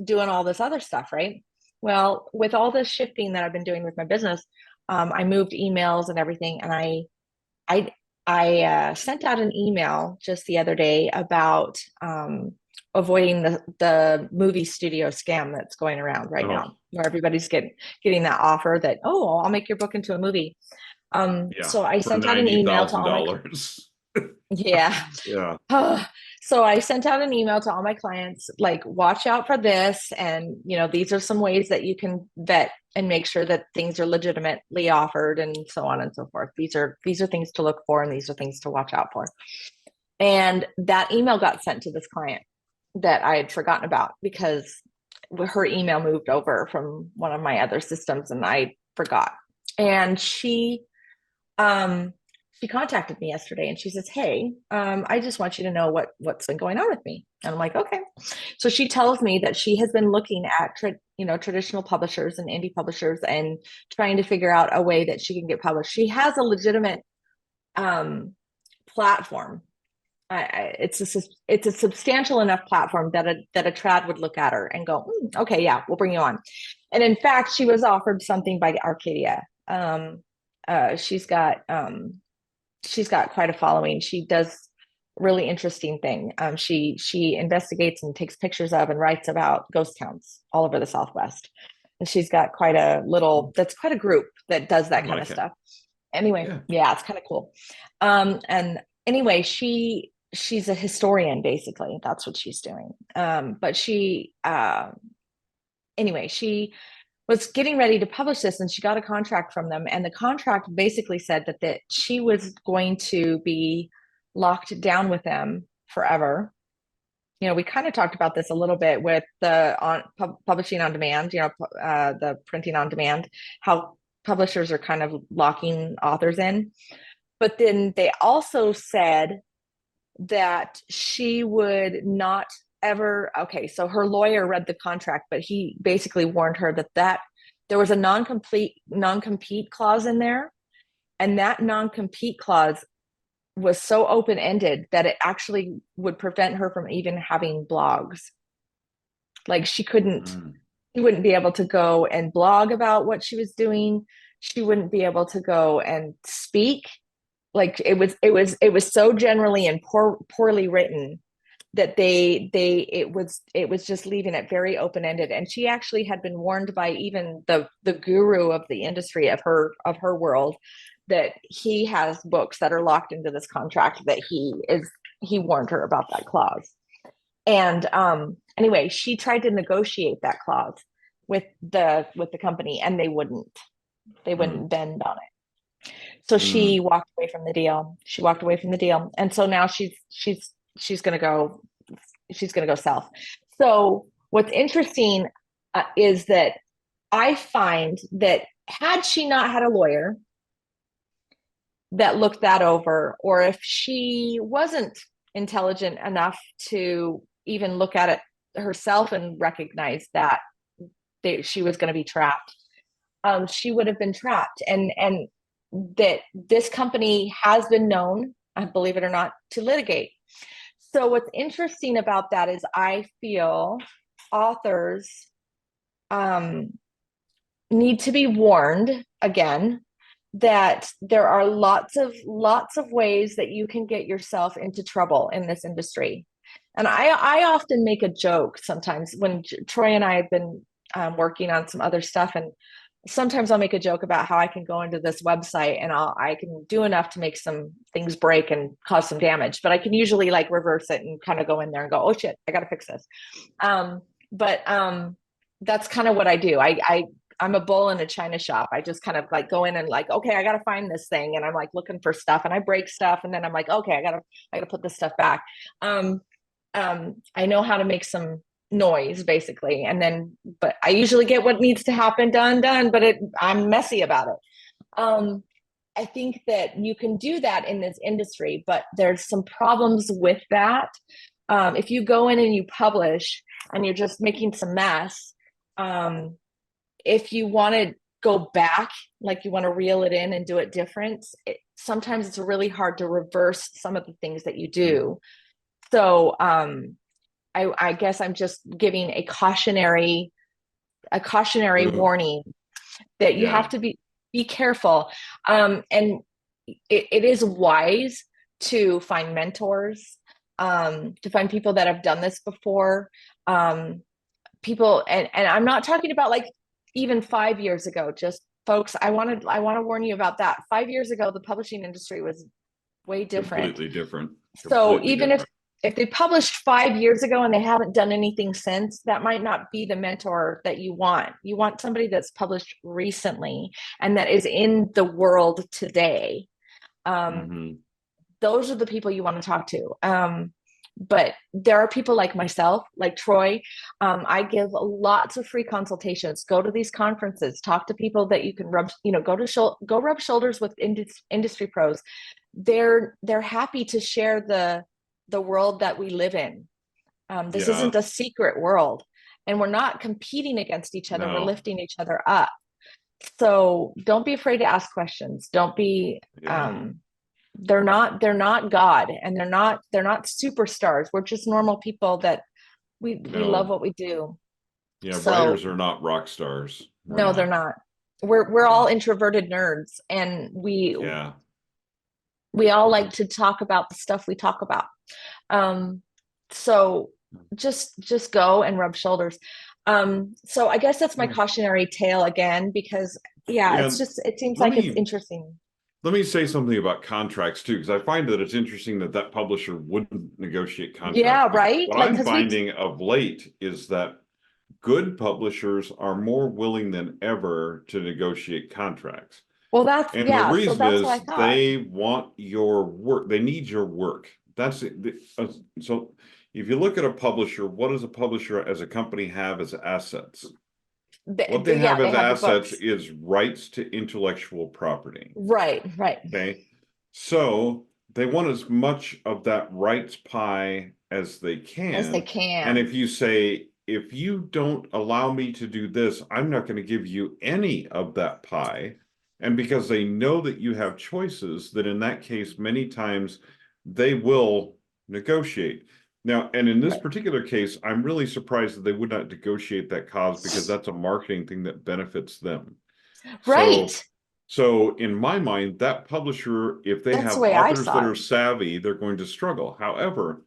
[SPEAKER 1] doing all this other stuff, right? Well, with all this shifting that I've been doing with my business, I moved emails and everything, and I sent out an email just the other day about avoiding the movie studio scam that's going around right now, where everybody's getting that offer that, oh, I'll make your book into a movie. So I sent out an email to all my yeah. So I sent out an email to all my clients, like, watch out for this. And, these are some ways that you can vet and make sure that things are legitimately offered and so on and so forth. These are things to look for, and these are things to watch out for. And that email got sent to this client that I had forgotten about because her email moved over from one of my other systems and I forgot. And she contacted me yesterday and she says, hey, I just want you to know what's been going on with me. And I'm like, okay. So she tells me that she has been looking at traditional publishers and indie publishers and trying to figure out a way that she can get published. She has a legitimate platform. It's a substantial enough platform that a trad would look at her and go, okay, yeah, we'll bring you on. And in fact, she was offered something by Arcadia. She's got quite a following. She does really interesting thing. She investigates and takes pictures of and writes about ghost towns all over the Southwest. And she's got quite a group that does that kind of stuff. Anyway, yeah, it's kind of cool. And anyway, she's a historian, basically. That's what she's doing. But she was getting ready to publish this, and she got a contract from them. And the contract basically said that she was going to be locked down with them forever. We kind of talked about this a little bit with the publishing on demand, the printing on demand, how publishers are kind of locking authors in. But then they also said that she would not ever, okay, so her lawyer read the contract, but he basically warned her that there was a non-compete clause in there, and that non-compete clause was so open-ended that it actually would prevent her from even having blogs. Like, she wouldn't be able to go and blog about what she was doing. She wouldn't be able to go and speak. Like, it was so generally and poorly written that it was just leaving it very open-ended. And she actually had been warned by even the guru of the industry of her world that he has books that are locked into this contract that he is he warned her about that clause. And anyway, she tried to negotiate that clause with the company, and they wouldn't bend on it. So she walked away from the deal. She walked away from the deal, and so now she's gonna go south. So what's interesting is that I find that had she not had a lawyer that looked that over, or if she wasn't intelligent enough to even look at it herself and recognize that she was going to be trapped, she would have been trapped. And that this company has been known, believe it or not, to litigate. So what's interesting about that is I feel authors need to be warned again that there are lots of ways that you can get yourself into trouble in this industry. And I often make a joke sometimes when Troy and I have been working on some other stuff, and sometimes I'll make a joke about how I can go into this website and I can do enough to make some things break and cause some damage, but I can usually like reverse it and kind of go in there and go, oh shit, I got to fix this. But that's kind of what I do. I'm a bull in a china shop. I just kind of like go in and like, okay, I got to find this thing. And I'm like looking for stuff and I break stuff. And then I'm like, okay, I gotta put this stuff back. I know how to make some noise basically. And then, but I usually get what needs to happen done, but I'm messy about it. I think that you can do that in this industry, but there's some problems with that. If you go in and you publish and you're just making some mess, if you want to go back, like you want to reel it in and do it different, sometimes it's really hard to reverse some of the things that you do. So I guess I'm just giving a cautionary warning that you have to be careful. And it is wise to find mentors, to find people that have done this before. People, and I'm not talking about like even 5 years ago, just folks, I want to warn you about that. 5 years ago, the publishing industry was way different.
[SPEAKER 2] Completely different.
[SPEAKER 1] So even if they published 5 years ago and they haven't done anything since, that might not be the mentor that you want. You want somebody that's published recently and that is in the world today. Those are the people you want to talk to. But there are people like myself, like Troy. I give lots of free consultations. Go to these conferences, talk to people that you can rub, go rub shoulders with industry pros. They're happy to share the world that we live in. This isn't a secret world, and we're not competing against each other. We're lifting each other up. So don't be afraid to ask questions. Don't be, they're not God, and they're not superstars. We're just normal people that we love what we do.
[SPEAKER 2] Yeah. So, writers are not rock stars.
[SPEAKER 1] They're not. We're all introverted nerds, and we all like to talk about the stuff we talk about. So just go and rub shoulders. So I guess that's my cautionary tale again, because it seems like it's interesting.
[SPEAKER 2] Let me say something about contracts too, because I find that it's interesting that publisher wouldn't negotiate contracts.
[SPEAKER 1] Yeah, right.
[SPEAKER 2] What I'm finding of late is that good publishers are more willing than ever to negotiate contracts.
[SPEAKER 1] Well, the reason is
[SPEAKER 2] they want your work. They need your work. That's it. So if you look at a publisher, what does a publisher as a company have as assets? What they have as assets is rights to intellectual property.
[SPEAKER 1] Right.
[SPEAKER 2] Okay. So they want as much of that rights pie as they can. And if you say, if you don't allow me to do this, I'm not going to give you any of that pie. And because they know that you have choices, that in that case, many times they will negotiate. Now, and in this particular case, I'm really surprised that they would not negotiate that cause, because that's a marketing thing that benefits them.
[SPEAKER 1] Right.
[SPEAKER 2] So in my mind, that publisher, if they have authors that are savvy, they're going to struggle. However,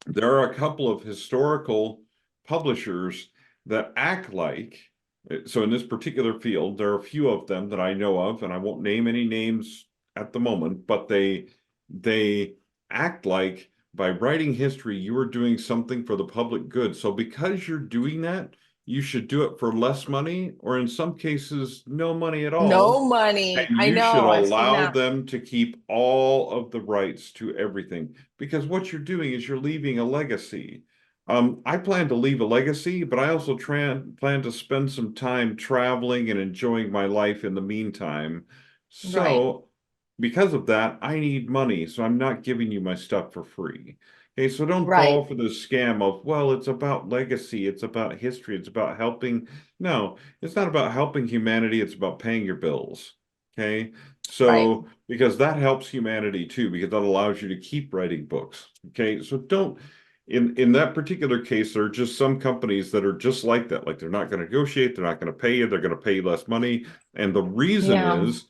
[SPEAKER 2] there are a couple of historical publishers that act like, so in this particular field, there are a few of them that I know of, and I won't name any names at the moment, but they act like By writing history, you are doing something for the public good. So because you're doing that, you should do it for less money, or in some cases, no money at all.
[SPEAKER 1] No money.
[SPEAKER 2] And
[SPEAKER 1] I
[SPEAKER 2] you should
[SPEAKER 1] know. I've seen
[SPEAKER 2] allow
[SPEAKER 1] that.
[SPEAKER 2] them to keep all of the rights to everything, because what you're doing is you're leaving a legacy. I plan to leave a legacy, but I also plan to spend some time traveling and enjoying my life in the meantime.
[SPEAKER 1] Right.
[SPEAKER 2] So, because of that, I need money, so I'm not giving you my stuff for free. Okay, so don't
[SPEAKER 1] Right.
[SPEAKER 2] fall for the scam of, well, it's about legacy, it's about history, it's about helping. No, it's not about helping humanity, it's about paying your bills. Okay,
[SPEAKER 1] Right.
[SPEAKER 2] so because that helps humanity too, because that allows you to keep writing books. Okay, so don't, in that particular case, there are just some companies that are just like that. Like they're not going to negotiate, they're not going to pay you, they're going to pay you less money. And the reason
[SPEAKER 1] Yeah.
[SPEAKER 2] is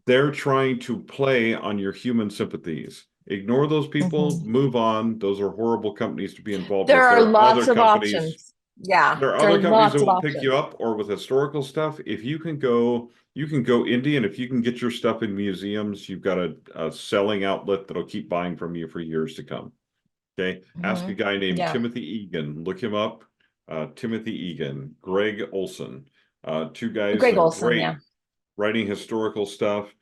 [SPEAKER 2] they're trying to play on your human sympathies. Ignore those people,
[SPEAKER 1] Mhm.
[SPEAKER 2] move on. Those are horrible companies to be involved
[SPEAKER 1] There
[SPEAKER 2] with.
[SPEAKER 1] are
[SPEAKER 2] There are other
[SPEAKER 1] lots of
[SPEAKER 2] companies.
[SPEAKER 1] options. Yeah.
[SPEAKER 2] There are
[SPEAKER 1] There are
[SPEAKER 2] other companies that
[SPEAKER 1] lots of
[SPEAKER 2] will pick
[SPEAKER 1] options.
[SPEAKER 2] you up, or with historical stuff. If you can go indie, and if you can get your stuff in museums, you've got a selling outlet that'll keep buying from you for years to come. Okay. Ask a
[SPEAKER 1] Mhm.
[SPEAKER 2] guy named
[SPEAKER 1] Yeah.
[SPEAKER 2] Timothy Egan. Look him up. Timothy Egan, Greg Olson. Two guys that
[SPEAKER 1] Greg
[SPEAKER 2] are
[SPEAKER 1] Olson. Yeah.
[SPEAKER 2] great writing historical stuff.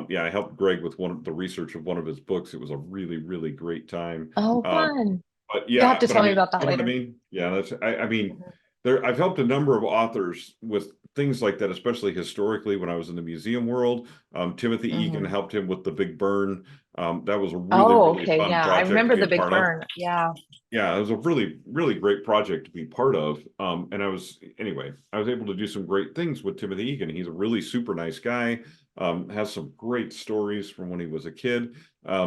[SPEAKER 2] Yeah, I helped Greg with one of the research of one of his books. It was a really, really great time.
[SPEAKER 1] Oh,
[SPEAKER 2] Um,
[SPEAKER 1] fun.
[SPEAKER 2] but
[SPEAKER 1] You'll have
[SPEAKER 2] yeah,
[SPEAKER 1] to
[SPEAKER 2] but I
[SPEAKER 1] tell me
[SPEAKER 2] mean,
[SPEAKER 1] about that
[SPEAKER 2] you know what I
[SPEAKER 1] later.
[SPEAKER 2] mean? Yeah, I mean,
[SPEAKER 1] Mhm.
[SPEAKER 2] I've helped a number of authors with things like that, especially historically when I was in the museum world. Timothy Egan
[SPEAKER 1] Mhm.
[SPEAKER 2] helped him with the Big Burn. That was a really,
[SPEAKER 1] Oh,
[SPEAKER 2] really
[SPEAKER 1] okay.
[SPEAKER 2] fun
[SPEAKER 1] Yeah. I
[SPEAKER 2] project to
[SPEAKER 1] remember
[SPEAKER 2] be
[SPEAKER 1] the
[SPEAKER 2] a
[SPEAKER 1] big
[SPEAKER 2] part of.
[SPEAKER 1] burn. Yeah.
[SPEAKER 2] Yeah, it was a really, really great project to be part of. And anyway, I was able to do some great things with Timothy Egan. He's a really super nice guy, has some great stories from when he was a kid. I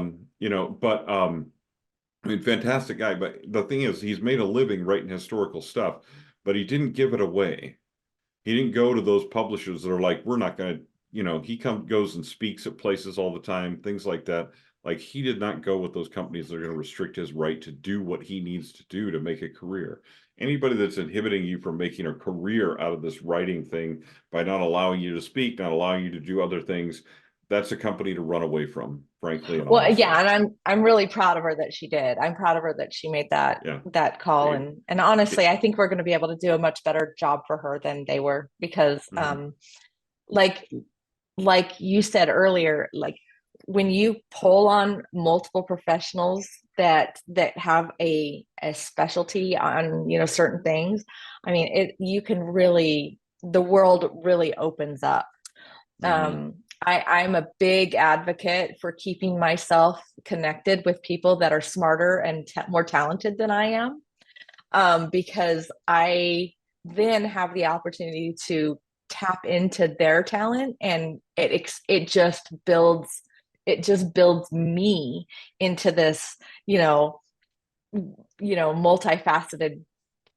[SPEAKER 2] mean, fantastic guy. But the thing is, he's made a living writing historical stuff, but he didn't give it away. He didn't go to those publishers that are like, we're not going to, goes and speaks at places all the time, things like that. Like he did not go with those companies that are going to restrict his right to do what he needs to do to make a career. Anybody that's inhibiting you from making a career out of this writing thing by not allowing you to speak, not allowing you to do other things, that's a company to run away from, frankly and
[SPEAKER 1] Well,
[SPEAKER 2] honestly.
[SPEAKER 1] yeah, and I'm really proud of her that she did. I'm proud of her that she made
[SPEAKER 2] Yeah.
[SPEAKER 1] that call,
[SPEAKER 2] It,
[SPEAKER 1] and honestly, I think we're going to be able to do a much better job for her than they were because
[SPEAKER 2] mhm.
[SPEAKER 1] like like you said earlier, like when you pull on multiple professionals that have a specialty on, certain things, I mean, you can really, the world really opens up.
[SPEAKER 2] Mhm.
[SPEAKER 1] I'm a big advocate for keeping myself connected with people that are smarter and more talented than I am, because I then have the opportunity to tap into their talent, and it just builds me into this, multifaceted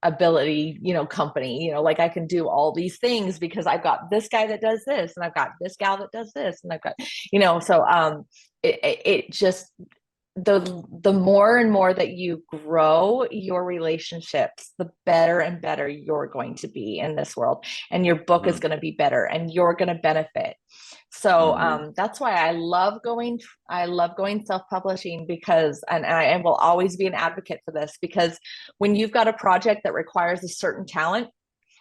[SPEAKER 1] ability, company, like I can do all these things because I've got this guy that does this, and I've got this gal that does this, and I've got, so it just, the more and more that you grow your relationships, the better and better you're going to be in this world, and your book is
[SPEAKER 2] Mhm.
[SPEAKER 1] going to be better, and you're going to benefit. So
[SPEAKER 2] Mhm.
[SPEAKER 1] that's why I love going self-publishing, because and I will always be an advocate for this, because when you've got a project that requires a certain talent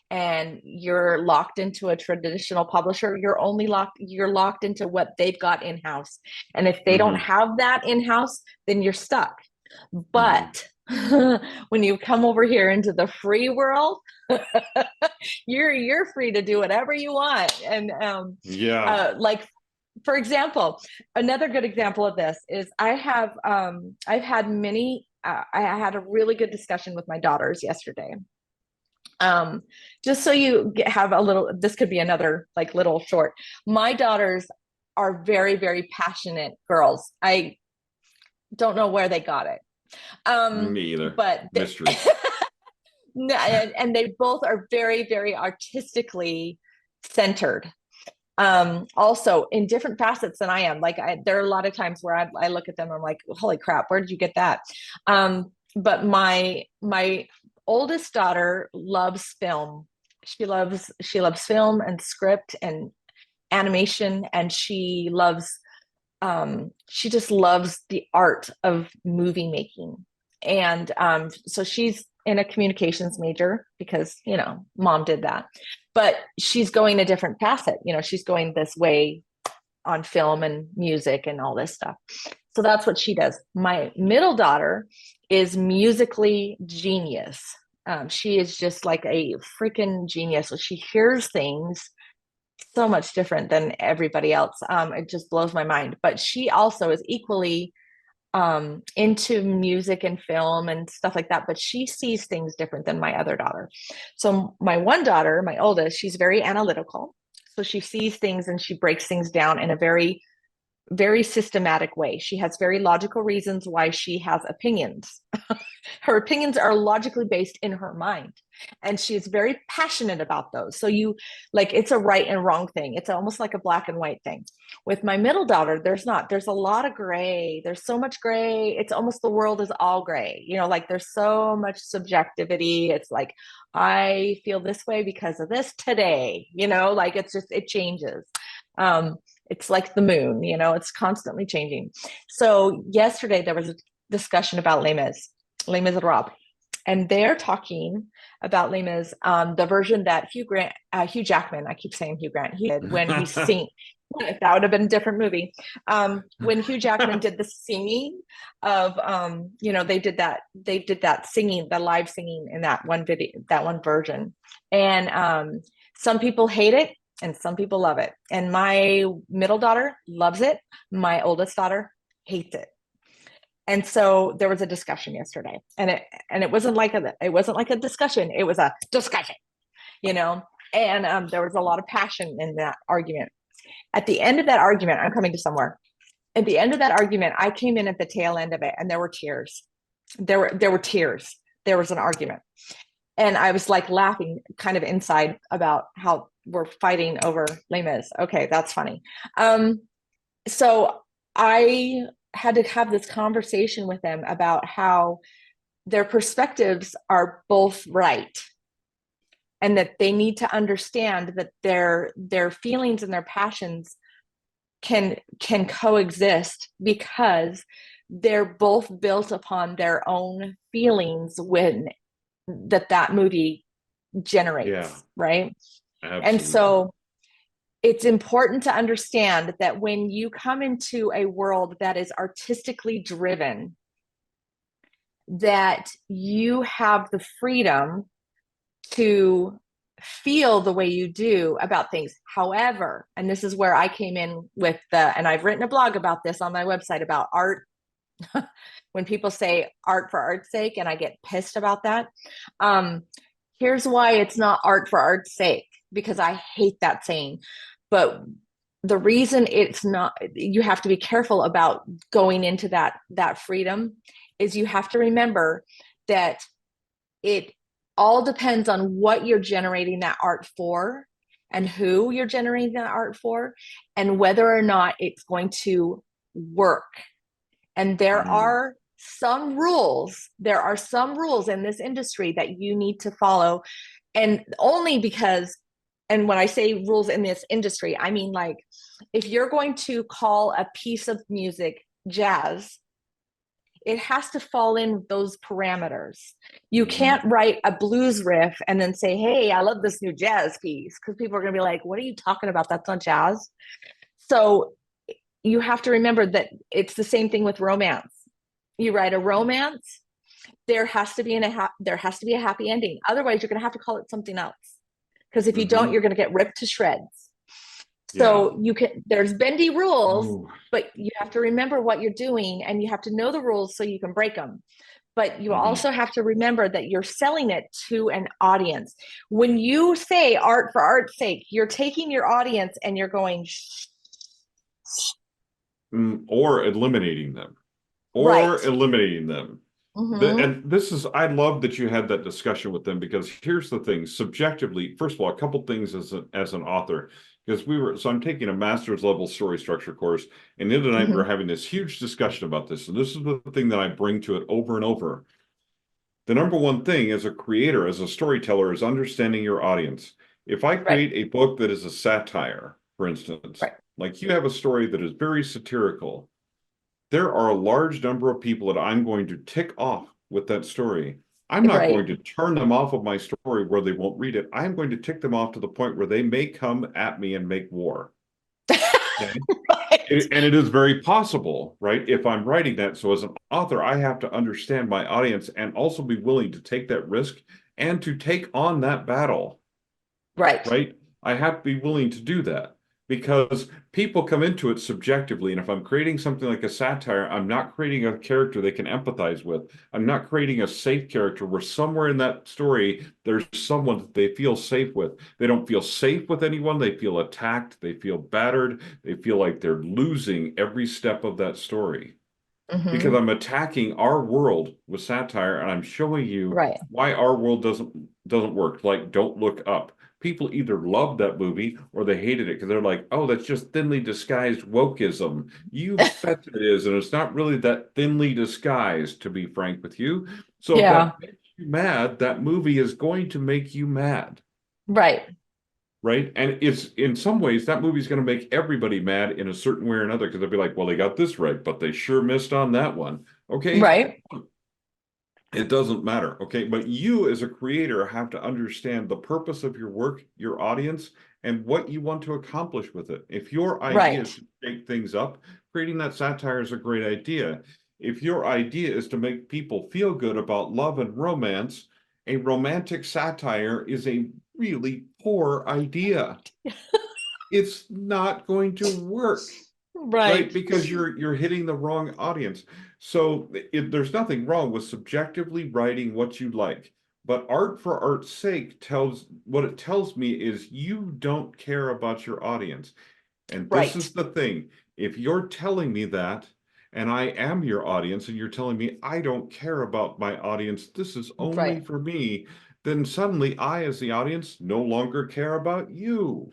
[SPEAKER 1] and you're locked into a traditional publisher, you're locked into what they've got in-house. And if they don't
[SPEAKER 2] Mhm.
[SPEAKER 1] have that in-house, then you're stuck.
[SPEAKER 2] Mhm.
[SPEAKER 1] But when you come over here into the free world, you're free to do whatever you want. And
[SPEAKER 2] Yeah.
[SPEAKER 1] like, for example, another good example of this is I've had many I had a really good discussion with my daughters yesterday. um just so you have a little, this could be another like little short. My daughters are very, very passionate girls. I don't know where they got it.
[SPEAKER 2] Me either.
[SPEAKER 1] But they,
[SPEAKER 2] Mystery.
[SPEAKER 1] and they both are very, very artistically centered, also in different facets than I am. Like there are a lot of times where I look at them, I'm like, holy crap, where did you get that? But my oldest daughter loves film. She loves film and script and animation, and she loves she just loves the art of movie making. And so she's in a communications major because, you know, mom did that. But she's going a different facet. You know, she's going this way on film and music and all this stuff. So that's what she does. My middle daughter is musically genius. She is just like a freaking genius. So she hears things so much different than everybody else. It just blows my mind. But she also is equally into music and film and stuff like that, but she sees things different than my other daughter. So my one daughter, my oldest, she's very analytical. So she sees things and she breaks things down in a very, very systematic way. She has very logical reasons why she has opinions. Her opinions are logically based in her mind, and she's very passionate about those. So you like, it's a right and wrong thing. It's almost like a black and white thing. With my middle daughter, there's a lot of gray. There's so much gray. It's almost the world is all gray, you know, like there's so much subjectivity. It's like, I feel this way because of this today, you know, like it's just, it changes. It's like the moon, you know, it's constantly changing. So yesterday there was a discussion about Les Miserables, and they're talking about Les Mis, the version that Hugh Jackman, I keep saying Hugh Grant, he did when he sing. That would have been a different movie. When Hugh Jackman did the singing of, you know, they did that singing, the live singing in that one video, that one version, and some people hate it and some people love it. And my middle daughter loves it. My oldest daughter hates it. And so there was a discussion yesterday, and it wasn't like a discussion. It was a discussion, you know, and there was a lot of passion in that argument. At the end of that argument, I'm coming to somewhere. At the end of that argument, I came in at the tail end of it, and there were tears. There were tears. There was an argument, and I was like laughing kind of inside about how we're fighting over Les Mis. Okay, that's funny. So I had to have this conversation with them about how their perspectives are both right, and that they need to understand that their feelings and their passions can coexist, because they're both built upon their own feelings when that movie generates. Yeah. Right. Absolutely. And so it's important to understand that when you come into a world that is artistically driven, that you have the freedom to feel the way you do about things. However, and this is where I came in with and I've written a blog about this on my website about art. When people say art for art's sake, and I get pissed about that. Here's why it's not art for art's sake, because I hate that saying. But the reason it's not, you have to be careful about going into that freedom, is you have to remember that it all depends on what you're generating that art for, and who you're generating that art for, and whether or not it's going to work. And there are some rules. There are some rules in this industry that you need to follow. And only because, and when I say rules in this industry, I mean, like, if you're going to call a piece of music jazz, it has to fall in those parameters. You can't write a blues riff and then say, hey, I love this new jazz piece, because people are going to be like, what are you talking about? That's not jazz. So you have to remember that it's the same thing with romance. You write a romance, there has to be a happy ending. Otherwise, you're going to have to call it something else. Because if you don't, you're going to get ripped to shreds. So there's bendy rules, but you have to remember what you're doing, and you have to know the rules so you can break them. But you also have to remember that you're selling it to an audience. When you say art for art's sake, you're taking your audience and you're going,
[SPEAKER 2] or eliminating them, eliminating them. And this is, I love that you had that discussion with them, because here's the thing, subjectively, first of all, a couple things as an author, because I'm taking a master's level story structure course, and Nid and I were having this huge discussion about this. And this is the thing that I bring to it over and over. The number one thing as a creator, as a storyteller, is understanding your audience. If I create a book that is a satire, for instance, like you have a story that is very satirical, there are a large number of people that I'm going to tick off with that story. I'm not going
[SPEAKER 1] Right.
[SPEAKER 2] to turn them off of my story where they won't read it. I'm going to tick them off to the point where they may come at me and make war. Okay.
[SPEAKER 1] Right.
[SPEAKER 2] And it is very possible, right? If I'm writing that, so as an author, I have to understand my audience and also be willing to take that risk and to take on that battle,
[SPEAKER 1] Right.
[SPEAKER 2] right? I have to be willing to do that because people come into it subjectively. And if I'm creating something like a satire, I'm not creating a character they can empathize with. I'm not creating a safe character where somewhere in that story, there's someone that they feel safe with. They don't feel safe with anyone. They feel attacked. They feel battered. They feel like they're losing every step of that story. Because
[SPEAKER 1] Mm-hmm.
[SPEAKER 2] I'm attacking our world with satire and I'm showing you
[SPEAKER 1] Right.
[SPEAKER 2] why our world doesn't work. Like Don't Look Up. People either loved that movie or they hated it because they're like, oh, that's just thinly disguised wokeism. You bet it is, and it's not really that thinly disguised, to be frank with you. So if
[SPEAKER 1] Yeah.
[SPEAKER 2] that makes you mad, that movie is going to make you mad.
[SPEAKER 1] Right.
[SPEAKER 2] Right. And it's in some ways that movie's going to make everybody mad in a certain way or another because they'll be like, well, they got this right, but they sure missed on that one. Okay.
[SPEAKER 1] Right.
[SPEAKER 2] It doesn't matter. Okay. But you as a creator have to understand the purpose of your work, your audience, and what you want to accomplish with it. If your idea is
[SPEAKER 1] Right.
[SPEAKER 2] to shake things up, creating that satire is a great idea. If your idea is to make people feel good about love and romance, a romantic satire is a really poor idea. It's not going to work, right?
[SPEAKER 1] Right.
[SPEAKER 2] Because you're hitting the wrong audience. So there's nothing wrong with subjectively writing what you like, but art for art's sake tells what it tells me is you don't care about your audience. And this
[SPEAKER 1] Right.
[SPEAKER 2] is the thing. If you're telling me that, and I am your audience, and you're telling me I don't care about my audience, this is only
[SPEAKER 1] Right.
[SPEAKER 2] for me, then suddenly I, as the audience, no longer care about you.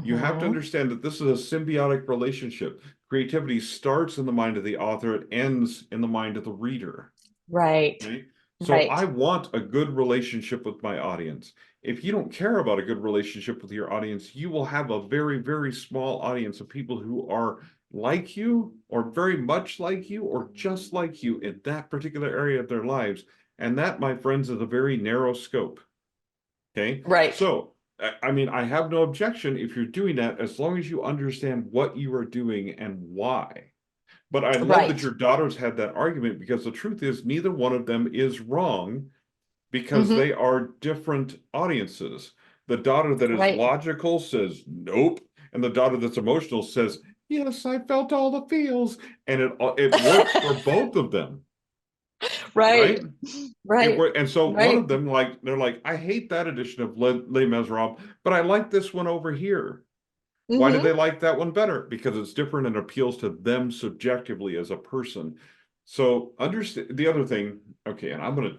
[SPEAKER 2] You have to
[SPEAKER 1] Mm-hmm.
[SPEAKER 2] understand that this is a symbiotic relationship. Creativity starts in the mind of the author, it ends in the mind of the reader.
[SPEAKER 1] Right.
[SPEAKER 2] Okay? So I
[SPEAKER 1] Right.
[SPEAKER 2] want a good relationship with my audience. If you don't care about a good relationship with your audience, you will have a very, very small audience of people who are like you, or very much like you, or just like you in that particular area of their lives. And that, my friends, is a very narrow scope. Okay.
[SPEAKER 1] Right.
[SPEAKER 2] So, I mean, I have no objection if you're doing that as long as you understand what you are doing and why. But I love that
[SPEAKER 1] Right.
[SPEAKER 2] your daughters had that argument because the truth is neither one of them is wrong because
[SPEAKER 1] Mm-hmm.
[SPEAKER 2] they are different audiences. The daughter that is
[SPEAKER 1] Right.
[SPEAKER 2] logical says nope, and the daughter that's emotional says yes, I felt all the feels, and it works for both of them, right?
[SPEAKER 1] Right. Right.
[SPEAKER 2] And so one
[SPEAKER 1] Right.
[SPEAKER 2] of them, like, they're like, I hate that edition of Les Miserables, but I like this one over here. Why do
[SPEAKER 1] Mm-hmm.
[SPEAKER 2] they like that one better? Because it's different and appeals to them subjectively as a person. So understand the other thing. Okay, and I'm gonna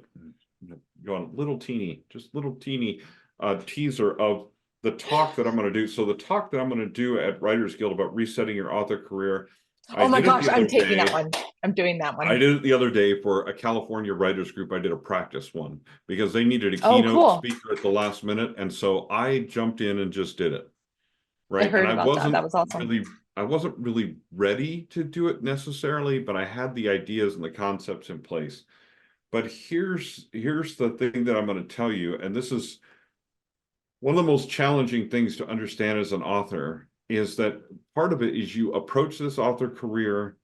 [SPEAKER 2] go on a just little teeny teaser of the talk that I'm gonna do. So the talk that I'm gonna do at Writers Guild about resetting your author career, I
[SPEAKER 1] Oh my
[SPEAKER 2] did it
[SPEAKER 1] gosh,
[SPEAKER 2] the
[SPEAKER 1] I'm
[SPEAKER 2] other
[SPEAKER 1] taking that
[SPEAKER 2] day.
[SPEAKER 1] one. I'm doing that
[SPEAKER 2] I
[SPEAKER 1] one.
[SPEAKER 2] did it the other day for a California writers group. I did a practice one because they needed a
[SPEAKER 1] Oh,
[SPEAKER 2] keynote
[SPEAKER 1] cool.
[SPEAKER 2] speaker at the last minute. And so I jumped in and just did it.
[SPEAKER 1] I
[SPEAKER 2] Right. And
[SPEAKER 1] heard about that. That was awesome.
[SPEAKER 2] I wasn't really ready to do it necessarily, but I had the ideas and the concepts in place. But here's the thing that I'm going to tell you, and this is one of the most challenging things to understand as an author is that part of it is you approach this author career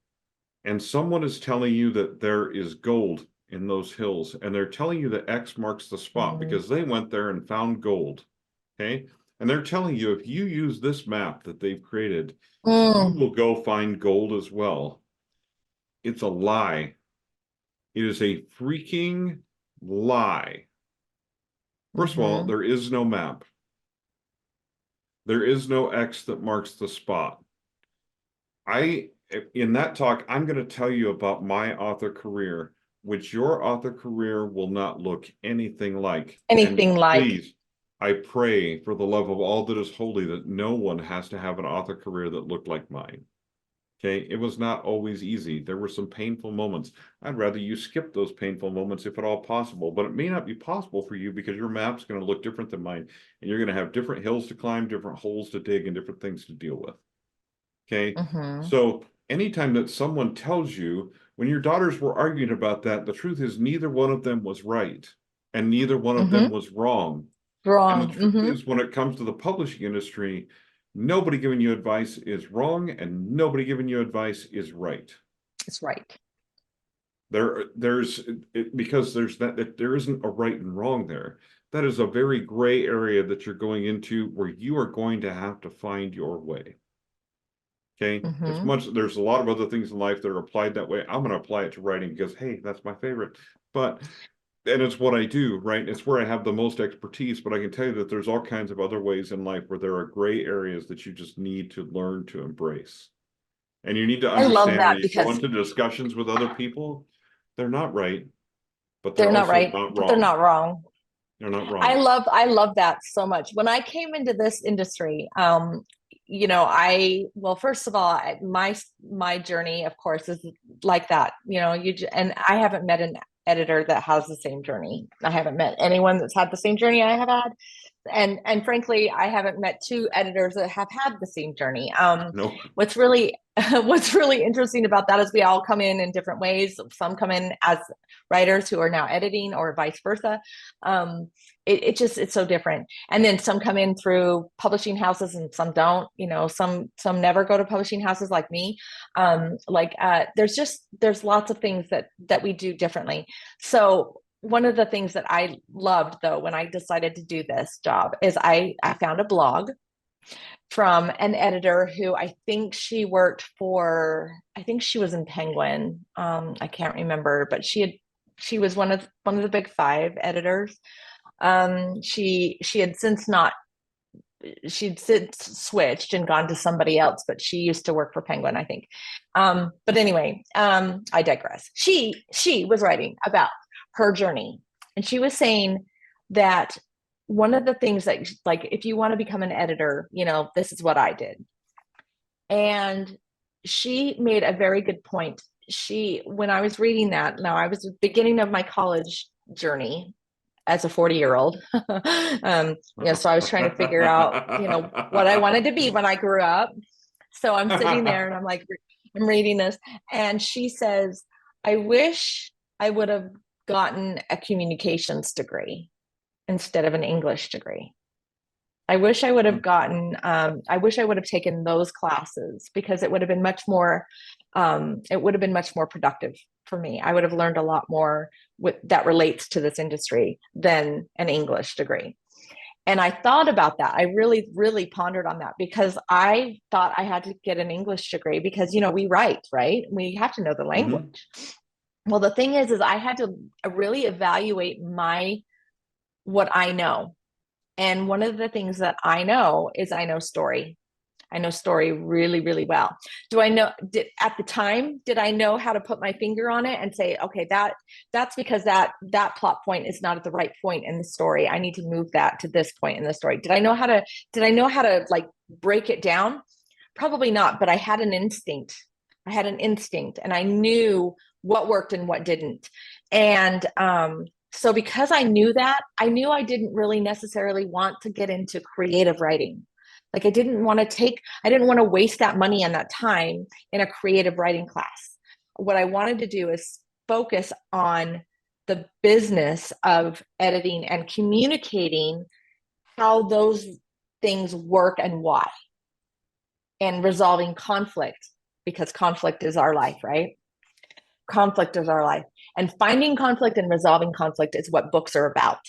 [SPEAKER 2] and someone is telling you that there is gold in those hills, and they're telling you that X marks the spot
[SPEAKER 1] Mm.
[SPEAKER 2] because they went there and found gold. Okay. And they're telling you if you use this map that they've created, you
[SPEAKER 1] Mm.
[SPEAKER 2] will go find gold as well. It's a lie. It is a freaking lie. First of all,
[SPEAKER 1] Mm-hmm.
[SPEAKER 2] there is no map. There is no X that marks the spot. In that talk, I'm going to tell you about my author career, which your author career will not look anything like. And
[SPEAKER 1] Anything like.
[SPEAKER 2] please, I pray for the love of all that is holy that no one has to have an author career that looked like mine. Okay, it was not always easy. There were some painful moments. I'd rather you skip those painful moments if at all possible, but it may not be possible for you because your map's going to look different than mine, and you're going to have different hills to climb, different holes to dig, and different things to deal with. Okay.
[SPEAKER 1] Mm-hmm.
[SPEAKER 2] So anytime that someone tells you, when your daughters were arguing about that, the truth is neither one of them was right and neither one of them
[SPEAKER 1] Mm-hmm.
[SPEAKER 2] was wrong. And the
[SPEAKER 1] Wrong.
[SPEAKER 2] truth
[SPEAKER 1] Mm-hmm.
[SPEAKER 2] is, when it comes to the publishing industry, nobody giving you advice is wrong and nobody giving you advice is right.
[SPEAKER 1] That's right.
[SPEAKER 2] Because there isn't a right and wrong there. That is a very gray area that you're going into where you are going to have to find your way. Okay.
[SPEAKER 1] Mm-hmm.
[SPEAKER 2] There's a lot of other things in life that are applied that way. I'm going to apply it to writing because, hey, that's my favorite. And it's what I do, right? It's where I have the most expertise, but I can tell you that there's all kinds of other ways in life where there are gray areas that you just need to learn to embrace. And you need to
[SPEAKER 1] I love
[SPEAKER 2] understand when
[SPEAKER 1] that
[SPEAKER 2] you go
[SPEAKER 1] because
[SPEAKER 2] into discussions with other people, they're not right, but they're
[SPEAKER 1] they're not
[SPEAKER 2] also
[SPEAKER 1] right,
[SPEAKER 2] not
[SPEAKER 1] but they're
[SPEAKER 2] wrong.
[SPEAKER 1] not wrong.
[SPEAKER 2] They're not wrong.
[SPEAKER 1] I love that so much. When I came into this industry, well, first of all, my journey, of course, is like that. And I haven't met an editor that has the same journey. I haven't met anyone that's had the same journey I have had. And frankly, I haven't met two editors that have had the same journey.
[SPEAKER 2] No.
[SPEAKER 1] What's really what's really interesting about that is we all come in different ways. Some come in as writers who are now editing, or vice versa. It's so different. And then some come in through publishing houses, and some don't. Some never go to publishing houses like me. There's lots of things that we do differently. So one of the things that I loved, though, when I decided to do this job is I found a blog from an editor who I think she was in Penguin. I can't remember, but she was one of the big five editors. She had since not, she'd since switched and gone to somebody else, but she used to work for Penguin, I think. But anyway, I digress. She was writing about her journey, and she was saying that one of the things that, like, if you want to become an editor, this is what I did. And she made a very good point. When I was reading that, now I was at the beginning of my college journey as a 40-year-old. So I was trying to figure out, what I wanted to be when I grew up. So I'm sitting there and I'm reading this, and she says, I wish I would have gotten a communications degree instead of an English degree. I wish I would have taken those classes, because it would have been much more productive for me. I would have learned a lot more that relates to this industry than an English degree. And I thought about that. I really, really pondered on that, because I thought I had to get an English degree because, we write, right? We have to know the language. Mm-hmm. Well, the thing is I had to really evaluate what I know. And one of the things that I know is I know story. I know story really, really well. At the time, did I know how to put my finger on it and say, okay, that's because that plot point is not at the right point in the story. I need to move that to this point in the story. Did I know how to like break it down? Probably not, but I had an instinct. And I knew what worked and what didn't. And so because I knew that, I knew I didn't really necessarily want to get into creative writing. Like I didn't want to waste that money and that time in a creative writing class. What I wanted to do is focus on the business of editing and communicating how those things work and why, and resolving conflict, because conflict is our life, right? Conflict is our life. And finding conflict and resolving conflict is what books are about.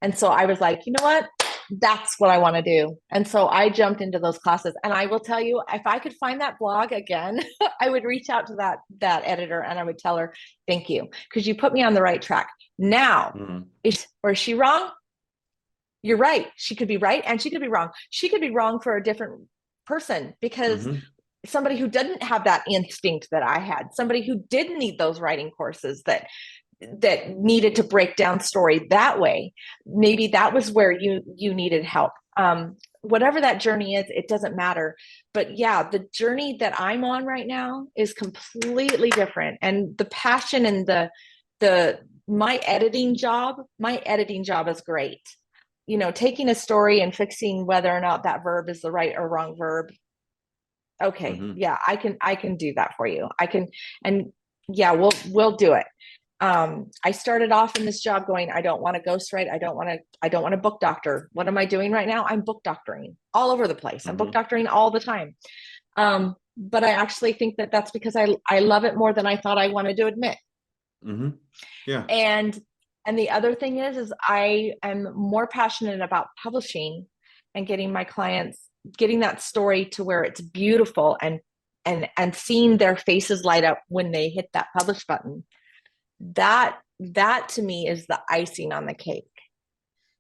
[SPEAKER 1] And so I was like, you know what? That's what I want to do. And so I jumped into those classes. And I will tell you, if I could find that blog again, I would reach out to that editor and I would tell her, thank you, because you put me on the right track. Now, is she wrong? You're right. She could be right and she could be wrong. She could be wrong for a different person, because somebody who didn't have that instinct that I had, somebody who didn't need those writing courses that needed to break down story that way, maybe that was where you needed help. Whatever that journey is, it doesn't matter. But yeah, the journey that I'm on right now is completely different. And the passion and my editing job is great. Taking a story and fixing whether or not that verb is the right or wrong verb, Okay.
[SPEAKER 2] Mhm.
[SPEAKER 1] Yeah, I can do that for you. I can, and yeah, we'll do it. I started off in this job going, I don't want to ghostwrite. I don't want to book doctor. What am I doing right now? I'm book doctoring all over the place. I'm book
[SPEAKER 2] Mhm.
[SPEAKER 1] doctoring all the time. But I actually think that that's because I love it more than I thought I wanted to admit.
[SPEAKER 2] Mhm. Yeah.
[SPEAKER 1] And the other thing is I am more passionate about publishing and getting my clients, getting that story to where it's beautiful, and seeing their faces light up when they hit that publish button. That to me is the icing on the cake.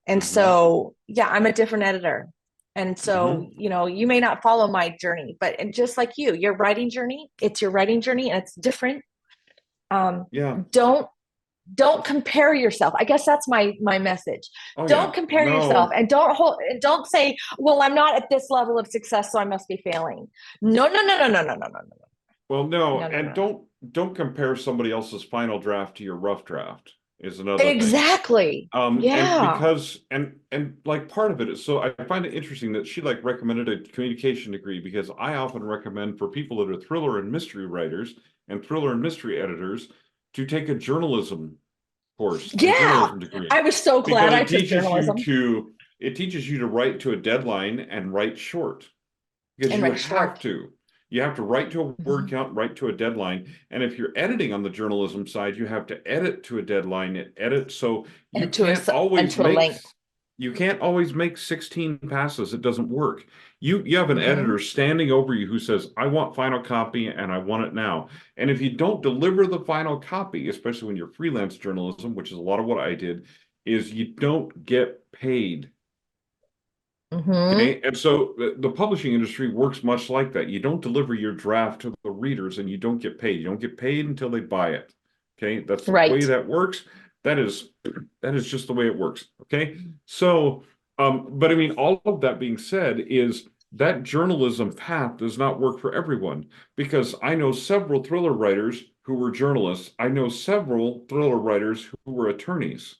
[SPEAKER 1] And
[SPEAKER 2] Mhm.
[SPEAKER 1] so, yeah, I'm a different editor. And so,
[SPEAKER 2] Mhm.
[SPEAKER 1] you may not follow my journey, but just like your writing journey, it's your writing journey and it's different. Um,
[SPEAKER 2] Yeah.
[SPEAKER 1] don't don't compare yourself. I guess that's my message.
[SPEAKER 2] Oh
[SPEAKER 1] Don't
[SPEAKER 2] yeah.
[SPEAKER 1] compare yourself,
[SPEAKER 2] No.
[SPEAKER 1] and don't say, well, I'm not at this level of success, so I must be failing. No, no, no, no, no, no, no, no,
[SPEAKER 2] Well, no,
[SPEAKER 1] no, no,
[SPEAKER 2] and
[SPEAKER 1] no, no.
[SPEAKER 2] don't compare somebody else's final draft to your rough draft is another thing.
[SPEAKER 1] Exactly.
[SPEAKER 2] And
[SPEAKER 1] Yeah.
[SPEAKER 2] because and like part of it is, so I find it interesting that she like recommended a communication degree, because I often recommend for people that are thriller and mystery writers and thriller and mystery editors to take a journalism course, a
[SPEAKER 1] Yeah.
[SPEAKER 2] journalism degree,
[SPEAKER 1] I was so glad
[SPEAKER 2] because
[SPEAKER 1] I took journalism
[SPEAKER 2] it teaches you to write to a deadline and write short, because
[SPEAKER 1] and
[SPEAKER 2] you
[SPEAKER 1] write
[SPEAKER 2] have
[SPEAKER 1] short.
[SPEAKER 2] to. You have to write to a word
[SPEAKER 1] Mhm.
[SPEAKER 2] count, write to a deadline. And if you're editing on the journalism side, you have to edit to a deadline, edit. So
[SPEAKER 1] And to a and to a length.
[SPEAKER 2] you can't always make 16 passes. It doesn't work. You have an
[SPEAKER 1] Hmm.
[SPEAKER 2] editor standing over you who says, I want final copy and I want it now. And if you don't deliver the final copy, especially when you're freelance journalism, which is a lot of what I did, is you don't get paid.
[SPEAKER 1] Hmm.
[SPEAKER 2] Okay, and so the publishing industry works much like that. You don't deliver your draft to the readers and you don't get paid. You don't get paid until they buy it. Okay, that's the way
[SPEAKER 1] Right.
[SPEAKER 2] that works. That is that is just the way it works. Okay, so but I mean, all of that being said, is that journalism path does not work for everyone, because I know several thriller writers who were journalists. I know several thriller writers who were attorneys.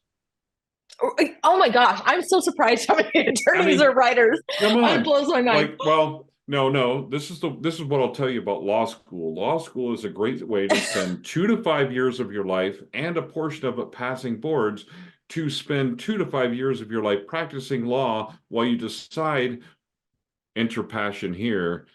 [SPEAKER 1] Oh my gosh, I'm so surprised how many
[SPEAKER 2] I
[SPEAKER 1] attorneys
[SPEAKER 2] mean,
[SPEAKER 1] are writers.
[SPEAKER 2] come
[SPEAKER 1] It
[SPEAKER 2] on.
[SPEAKER 1] blows my mind.
[SPEAKER 2] Like, well, no, no. This is what I'll tell you about law school. Law school is a great way to spend 2 to 5 years of your life and a portion of it passing boards, to spend 2 to 5 years of your life practicing law while you decide, enter passion here,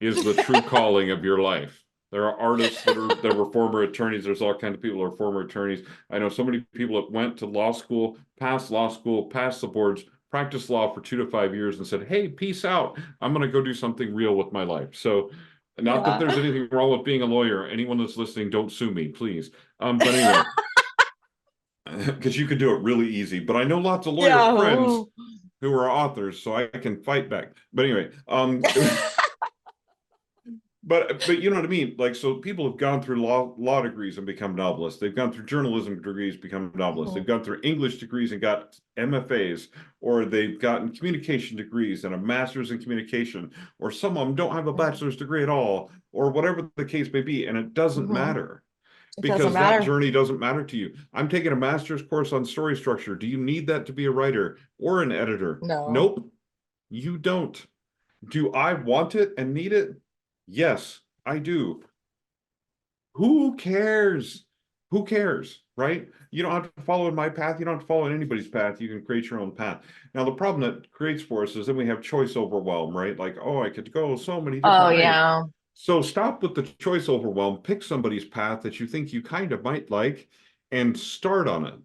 [SPEAKER 2] is the true calling of your life. There are artists that were former attorneys. There's all kinds of people who are former attorneys. I know so many people that went to law school, passed the boards, practiced law for 2 to 5 years, and said, "Hey, peace out. I'm going to go do something real with my life." So, not that there's
[SPEAKER 1] Yeah.
[SPEAKER 2] anything wrong with being a lawyer. Anyone that's listening, don't sue me, please. But anyway, because you could do it really easy. But I know lots of lawyer friends
[SPEAKER 1] Yeah.
[SPEAKER 2] who are authors, so I can fight back. But anyway, but you know what I mean? Like, so people have gone through law degrees and become novelists. They've gone through journalism degrees, become novelists. They've
[SPEAKER 1] Mhm.
[SPEAKER 2] gone through English degrees and got MFAs, or they've gotten communication degrees and a master's in communication, or some of them don't have a bachelor's degree at all, or whatever the case may be. And it doesn't
[SPEAKER 1] Mhm.
[SPEAKER 2] matter,
[SPEAKER 1] It doesn't
[SPEAKER 2] because that
[SPEAKER 1] matter.
[SPEAKER 2] journey doesn't matter to you. I'm taking a master's course on story structure. Do you need that to be a writer or an editor?
[SPEAKER 1] No.
[SPEAKER 2] Nope, you don't. Do I want it and need it? Yes, I do. Who cares? Who cares, right? You don't have to follow in my path. You don't have to follow in anybody's path. You can create your own path. Now, the problem that creates for us is then we have choice overwhelm, right? Like, oh, I could go so many
[SPEAKER 1] Oh
[SPEAKER 2] different ways.
[SPEAKER 1] yeah.
[SPEAKER 2] So stop with the choice overwhelm. Pick somebody's path that you think you kind of might like and start on it. And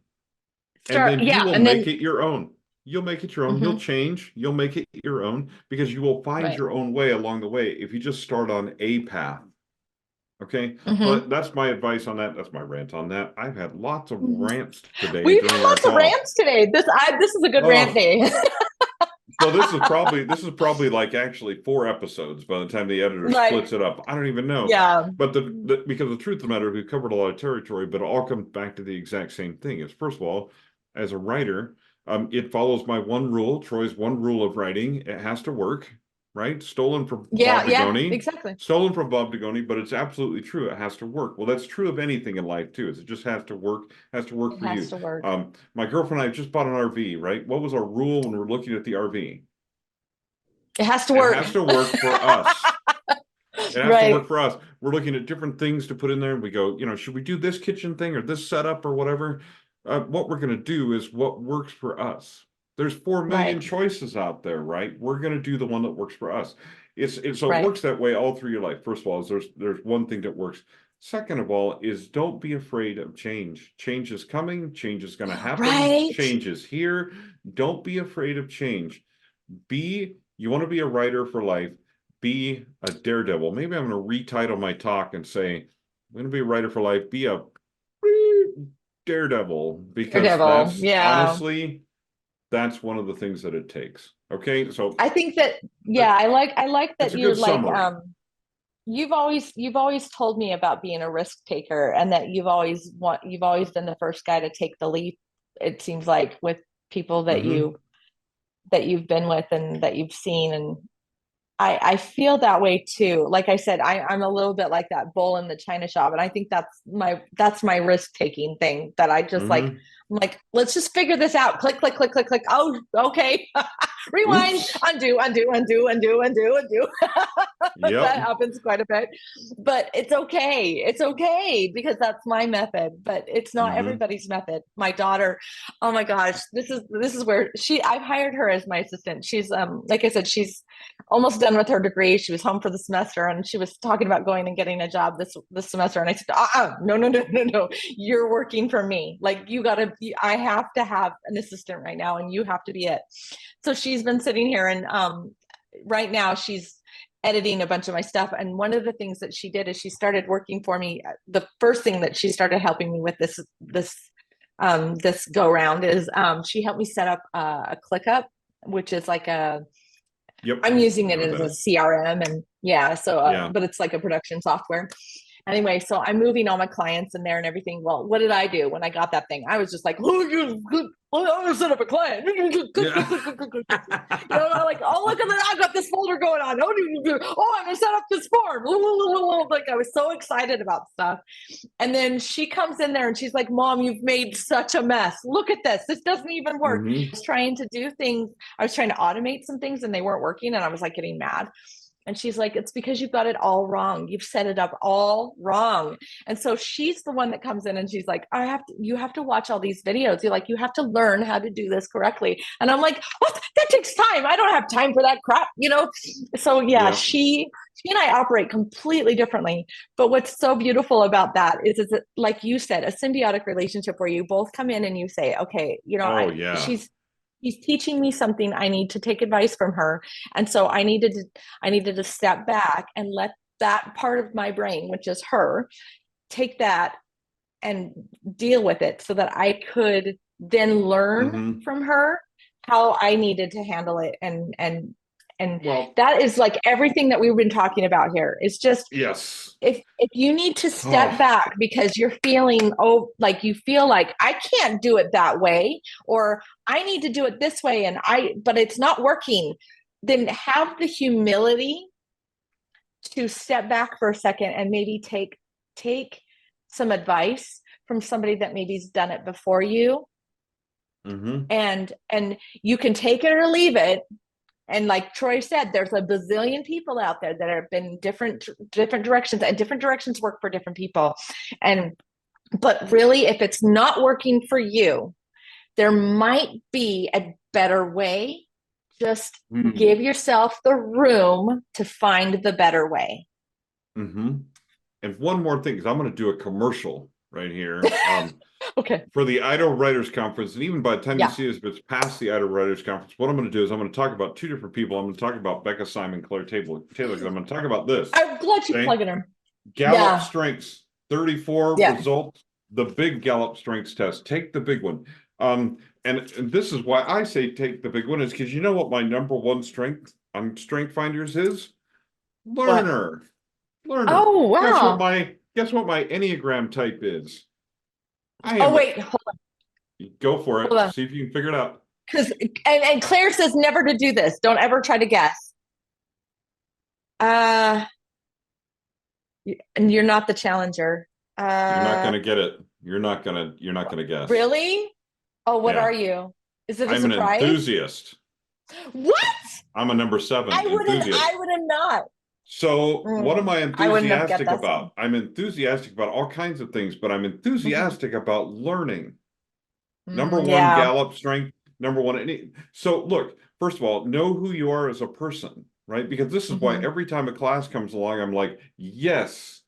[SPEAKER 1] Start.
[SPEAKER 2] then you
[SPEAKER 1] Yeah,
[SPEAKER 2] will
[SPEAKER 1] and
[SPEAKER 2] make
[SPEAKER 1] then.
[SPEAKER 2] it your own. You'll make it your own. You'll
[SPEAKER 1] Mhm.
[SPEAKER 2] change. You'll make it your own, because you will find
[SPEAKER 1] Right.
[SPEAKER 2] your own way along the way if you just start on a path. Okay. So
[SPEAKER 1] Mhm.
[SPEAKER 2] that's my advice on that. That's my rant on that. I've had lots of rants today
[SPEAKER 1] We've had
[SPEAKER 2] during our
[SPEAKER 1] lots of
[SPEAKER 2] call.
[SPEAKER 1] rants today. This is a good rant
[SPEAKER 2] Oh,
[SPEAKER 1] day.
[SPEAKER 2] so this is probably like actually 4 episodes by the time the editor
[SPEAKER 1] Like,
[SPEAKER 2] splits it up. I don't even know.
[SPEAKER 1] yeah.
[SPEAKER 2] But because the truth of the matter, we covered a lot of territory, but it all comes back to the exact same thing. Is, first of all, as a writer, it follows my one rule, Troy's one rule of writing. It has to work, right?
[SPEAKER 1] Yeah, yeah, exactly.
[SPEAKER 2] Stolen from Bob Dugoni, but it's absolutely true. It has to work. Well, that's true of anything in life too. Is it just has to work
[SPEAKER 1] It
[SPEAKER 2] for
[SPEAKER 1] has
[SPEAKER 2] you.
[SPEAKER 1] to work.
[SPEAKER 2] My girlfriend and I just bought an RV, right? What was our rule when we were looking at the RV?
[SPEAKER 1] It has to
[SPEAKER 2] It
[SPEAKER 1] work.
[SPEAKER 2] has to work for us. It has to work for us. We're looking at different things to put in there. We go, should we do this kitchen thing or this setup or whatever? What we're going to do is what works for us. There's 4 million choices out there, right? We're going to do the one that works for us. So it works that way all through your life. First of all, is there's one thing that works. Second of all, is don't be afraid of change. Change is coming. Change is going to happen. Change is here. Don't be afraid of change. You want to be a writer for life. Be a daredevil. Maybe I'm going to retitle my talk and say, I'm going to be a writer for life. Be a daredevil, because honestly, that's one of the things that it takes. Okay, so
[SPEAKER 1] I think that I like that you like you've always told me about being a risk taker, and that you've always been the first guy to take the leap. It seems like with people that you've been with and that you've seen, and I feel that way too. Like I said, I'm a little bit like that bull in the china shop, and I think that's my risk taking thing, that I just I'm like, let's just figure this out. Click, click, click, click, click. Oh, okay. Rewind, undo. That happens quite a bit, but it's okay. It's okay, because that's my method, but it's not everybody's method. My daughter, oh my gosh, this is where I've hired her as my assistant. She's like I said, she's almost done with her degree. She was home for the semester, and she was talking about going and getting a job this semester. And I said, no, you're working for me. Like, I have to have an assistant right now, and you have to be it. So she's been sitting here, and right now she's editing a bunch of my stuff. And one of the things that she did is she started working for me. The first thing that she started helping me with this go round is she helped me set up a ClickUp, which is like I'm using it as a CRM, and but it's like a production software. Anyway, so I'm moving all my clients in there and everything. Well, what did I do when I got that thing? I was just like, I'm gonna set up a client. Like, oh, look at that, I've got this folder going on. Oh, I'm gonna set up this form. Like, I was so excited about stuff. And then she comes in there and she's like, Mom, you've made such a mess. Look at this. This doesn't even work. I was trying to do things. I was trying to automate some things, and they weren't working. And I was like getting mad. And she's like, it's because you've got it all wrong. You've set it up all wrong. And so she's the one that comes in and she's like, you have to watch all these videos. You have to learn how to do this correctly. And I'm like, what? That takes time. I don't have time for that crap, So she and I operate completely differently. But what's so beautiful about that is it, like you said, a symbiotic relationship where you both come in and you say, okay, she's teaching me something. I need to take advice from her. And so I needed to step back and let that part of my brain, which is her, take that and deal with it, so that I could then learn from her how I needed to handle it. And that is like everything that we've been talking about here. It's just, if you need to step back because you're feeling, like you feel like I can't do it that way, or I need to do it this way, but it's not working, then have the humility to step back for a second and maybe take some advice from somebody that maybe's done it before you. And you can take it or leave it. And like Troy said, there's a bazillion people out there that have been different directions, and different directions work for different people. But really, if it's not working for you, there might be a better way. Just give yourself the room to find the better way.
[SPEAKER 2] And one more thing, because I'm going to do a commercial right here.
[SPEAKER 1] Okay.
[SPEAKER 2] For the Idaho Writers Conference, and even by the time you see this, if it's past the Idaho Writers Conference, what I'm going to do is I'm going to talk about 2 different people. I'm going to talk about Becca Simon, Claire Taylor, because I'm going to talk about this.
[SPEAKER 1] I'm glad you plugged her.
[SPEAKER 2] Gallup Strengths, 34 results, the big Gallup Strengths test. Take the big one. And this is why I say take the big one, is because you know what my number one strength on Strength Finders is? Learner.
[SPEAKER 1] Oh, wow.
[SPEAKER 2] Guess what my Enneagram type is?
[SPEAKER 1] Wait, hold on.
[SPEAKER 2] Go for it. See if you can figure it out.
[SPEAKER 1] And Claire says never to do this. Don't ever try to guess. And you're not the challenger.
[SPEAKER 2] You're not going to get it. You're not going to guess.
[SPEAKER 1] Really? Oh, what are you? Is it a surprise?
[SPEAKER 2] I'm an enthusiast.
[SPEAKER 1] What?
[SPEAKER 2] I'm a number 7.
[SPEAKER 1] I would have not.
[SPEAKER 2] So what am I
[SPEAKER 1] I wouldn't have get
[SPEAKER 2] enthusiastic
[SPEAKER 1] that
[SPEAKER 2] about?
[SPEAKER 1] song.
[SPEAKER 2] I'm enthusiastic about all kinds of things, but I'm enthusiastic about learning. Number one,
[SPEAKER 1] Yeah.
[SPEAKER 2] Gallup strength. Number one. So look, first of all, know who you are as a person, right? Because this is why every time a class comes along, I'm like, yes.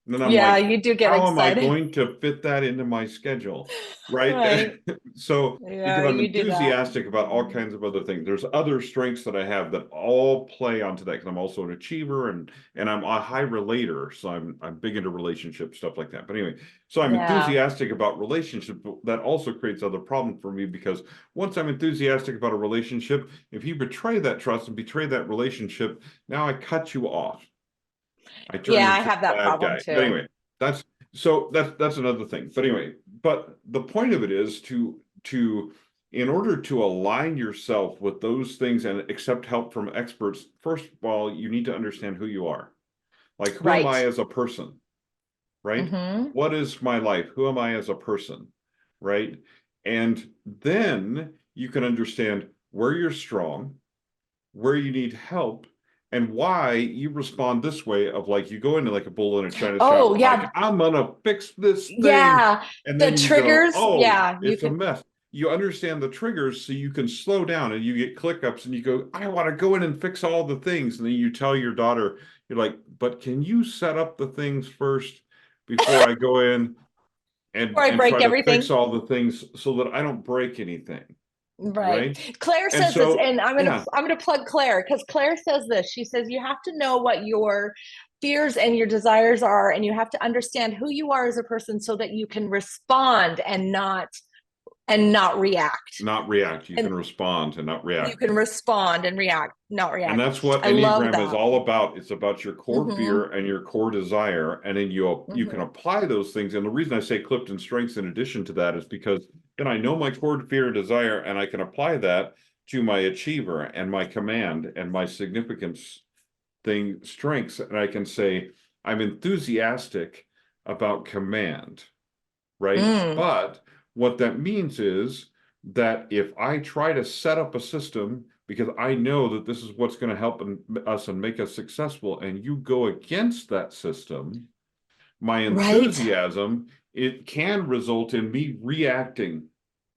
[SPEAKER 2] And then I'm
[SPEAKER 1] Yeah,
[SPEAKER 2] like,
[SPEAKER 1] you do get
[SPEAKER 2] how am I
[SPEAKER 1] excited.
[SPEAKER 2] going to fit that into my schedule? Right.
[SPEAKER 1] Right.
[SPEAKER 2] So, because
[SPEAKER 1] Yeah,
[SPEAKER 2] I'm
[SPEAKER 1] you do that.
[SPEAKER 2] enthusiastic about all kinds of other things. There's other strengths that I have that all play onto that because I'm also an achiever and I'm a high relator. So I'm big into relationship stuff like that. But anyway, so I'm
[SPEAKER 1] Yeah.
[SPEAKER 2] enthusiastic about relationships, but that also creates other problems for me because once I'm enthusiastic about a relationship, if you betray that trust and betray that relationship, now I cut you off. I turn
[SPEAKER 1] Yeah, I
[SPEAKER 2] into
[SPEAKER 1] have
[SPEAKER 2] a
[SPEAKER 1] that
[SPEAKER 2] bad
[SPEAKER 1] problem
[SPEAKER 2] guy. But
[SPEAKER 1] too.
[SPEAKER 2] anyway, that's another thing. But anyway, but the point of it is to in order to align yourself with those things and accept help from experts, first of all, you need to understand who you are. Like, who am
[SPEAKER 1] Right.
[SPEAKER 2] I as a person? Right?
[SPEAKER 1] Mm-hmm.
[SPEAKER 2] What is my life? Who am I as a person? Right? And then you can understand where you're strong, where you need help, and why you respond this way of like you go into like a bull in a china shop
[SPEAKER 1] Oh,
[SPEAKER 2] of like
[SPEAKER 1] yeah.
[SPEAKER 2] I'm gonna fix this thing,
[SPEAKER 1] Yeah.
[SPEAKER 2] and
[SPEAKER 1] The
[SPEAKER 2] then you go,
[SPEAKER 1] triggers.
[SPEAKER 2] oh,
[SPEAKER 1] Yeah, you
[SPEAKER 2] it's a
[SPEAKER 1] can.
[SPEAKER 2] mess. You understand the triggers so you can slow down and you get click ups and you go, I want to go in and fix all the things, and then you tell your daughter, you're like, but can you set up the things first before I go in
[SPEAKER 1] Before I
[SPEAKER 2] and try
[SPEAKER 1] break
[SPEAKER 2] to fix
[SPEAKER 1] everything.
[SPEAKER 2] all the things so that I don't break anything,
[SPEAKER 1] Right.
[SPEAKER 2] right?
[SPEAKER 1] Claire
[SPEAKER 2] And
[SPEAKER 1] says this,
[SPEAKER 2] so
[SPEAKER 1] and
[SPEAKER 2] yeah,
[SPEAKER 1] I'm gonna plug Claire because Claire says this. She says you have to know what your fears and your desires are, and you have to understand who you are as a person so that you can respond and not react.
[SPEAKER 2] not react. You
[SPEAKER 1] And
[SPEAKER 2] can respond and not
[SPEAKER 1] you
[SPEAKER 2] react.
[SPEAKER 1] can respond and react, not
[SPEAKER 2] And
[SPEAKER 1] react.
[SPEAKER 2] that's what
[SPEAKER 1] I love
[SPEAKER 2] Enneagram is
[SPEAKER 1] that.
[SPEAKER 2] all about. It's about your core
[SPEAKER 1] Mm-hmm.
[SPEAKER 2] fear and your core desire. And then you can
[SPEAKER 1] Mm-hmm.
[SPEAKER 2] apply those things. And the reason I say Clifton strengths in addition to that is because then I know my core fear and desire, and I can apply that to my achiever and my command and my significance thing strengths. And I can say, I'm enthusiastic about command, right?
[SPEAKER 1] Mm,
[SPEAKER 2] But what that means is that if I try to set up a system because I know that this is what's going to help us and make us successful, and you go against that system, my
[SPEAKER 1] right.
[SPEAKER 2] enthusiasm, it can result in me reacting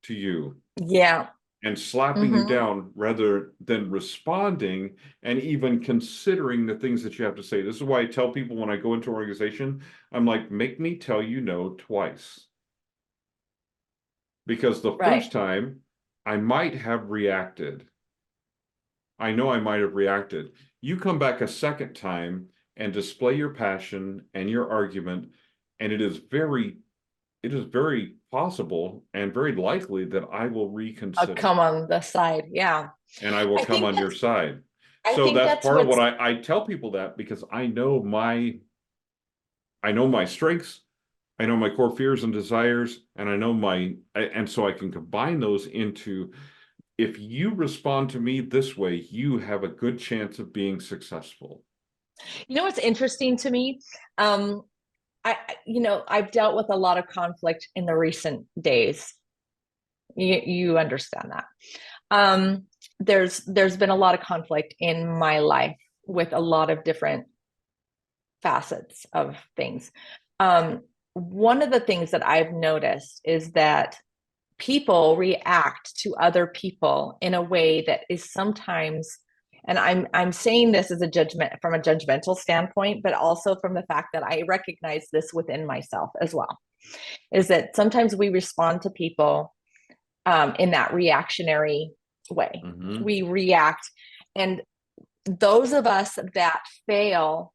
[SPEAKER 2] to you
[SPEAKER 1] Yeah.
[SPEAKER 2] and slapping you
[SPEAKER 1] Mm-hmm.
[SPEAKER 2] down rather than responding and even considering the things that you have to say. This is why I tell people when I go into an organization, I'm like, make me tell you no twice. Because the
[SPEAKER 1] Right.
[SPEAKER 2] first time I might have reacted. I know I might have reacted. You come back a second time and display your passion and your argument, and it is very possible and very likely that I will
[SPEAKER 1] I'll
[SPEAKER 2] reconsider
[SPEAKER 1] come on the side. Yeah.
[SPEAKER 2] and I will
[SPEAKER 1] I
[SPEAKER 2] come
[SPEAKER 1] think
[SPEAKER 2] on your
[SPEAKER 1] that's
[SPEAKER 2] side.
[SPEAKER 1] I
[SPEAKER 2] So
[SPEAKER 1] think
[SPEAKER 2] that's
[SPEAKER 1] that's
[SPEAKER 2] part of what
[SPEAKER 1] what's
[SPEAKER 2] I tell people that because I know my strengths, I know my core fears and desires, and I know and so I can combine those into if you respond to me this way, you have a good chance of being successful.
[SPEAKER 1] you know what's interesting to me. Um, I've dealt with a lot of conflict in the recent days. You understand that. Um, there's been a lot of conflict in my life with a lot of different facets of things. One of the things that I've noticed is that people react to other people in a way that is sometimes, and I'm saying this as a judgment from a judgmental standpoint, but also from the fact that I recognize this within myself as well, is that sometimes we respond to people in that reactionary way.
[SPEAKER 2] Mm-hmm.
[SPEAKER 1] We react, and those of us that fail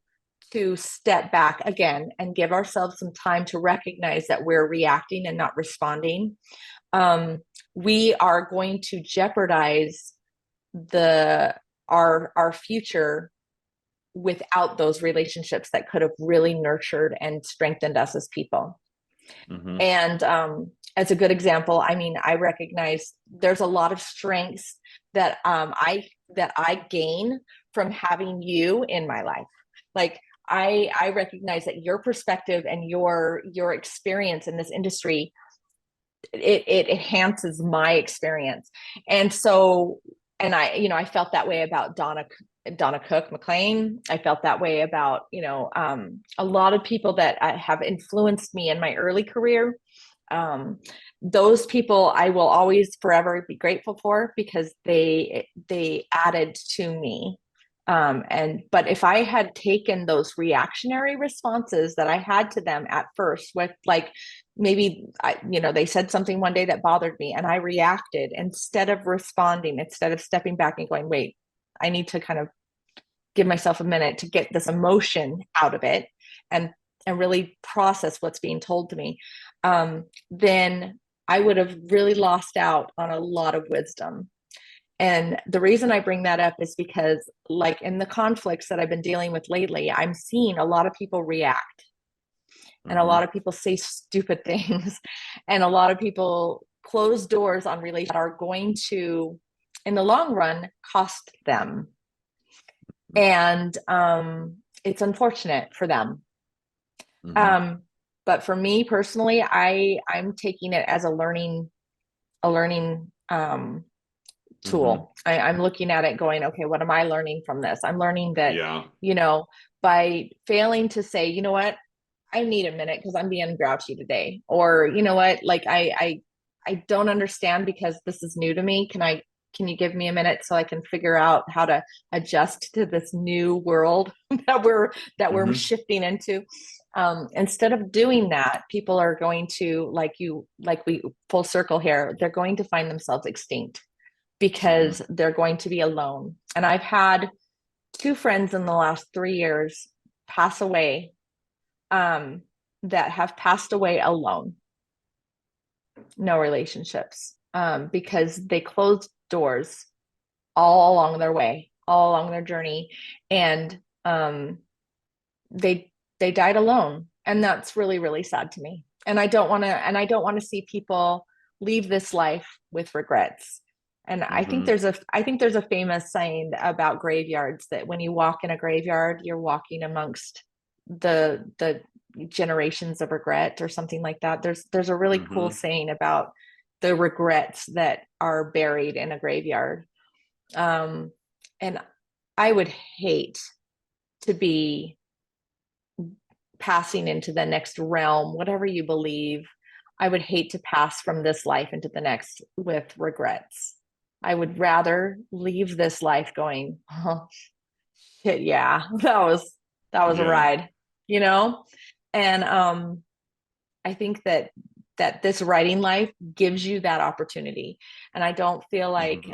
[SPEAKER 1] to step back again and give ourselves some time to recognize that we're reacting and not responding, um, we are going to jeopardize the our future without those relationships that could have really nurtured and strengthened us as people.
[SPEAKER 2] Mm-hmm.
[SPEAKER 1] And as a good example, I mean, I recognize there's a lot of strengths that I gain from having you in my life. Like I recognize that your perspective and your experience in this industry, it enhances my experience. And so, and I felt that way about Donna Donna Cook, McLean. I felt that way about, a lot of people that have influenced me in my early career. Those people I will always forever be grateful for, because they added to me. But if I had taken those reactionary responses that I had to them at first, with like, maybe they said something one day that bothered me, and I reacted instead of responding, instead of stepping back and going, wait, I need to kind of give myself a minute to get this emotion out of it, and really process what's being told to me, then I would have really lost out on a lot of wisdom. And the reason I bring that up is because, like, in the conflicts that I've been dealing with lately, I'm seeing a lot of people react, and a lot of people say stupid things, and a lot of people close doors on relationships that are going to, in the long run, cost them. And it's unfortunate for them. But for me personally, I'm taking it as a learning tool. I'm looking at it going, okay, what am I learning from this? I'm learning that, by failing to say, you know what, I need a minute because I'm being grouchy today, or you know what, like I don't understand because this is new to me. Can you give me a minute so I can figure out how to adjust to this new world that we're shifting into? Instead of doing that, people are going to, like we full circle here, they're going to find themselves extinct, because they're going to be alone. And I've had 2 friends in the last 3 years pass away, that have passed away alone, no relationships, because they closed doors all along their way, all along their journey, and they died alone. And that's really, really sad to me. And I don't want to see people leave this life with regrets. And I think there's a famous saying about graveyards, that when you walk in a graveyard, you're walking amongst the generations of regret, or something like that. There's a really cool saying about the regrets that are buried in a graveyard. And I would hate to be passing into the next realm, whatever you believe. I would hate to pass from this life into the next with regrets. I would rather leave this life going, oh, shit, yeah, that was a ride, And I think that this writing life gives you that opportunity. And I don't feel like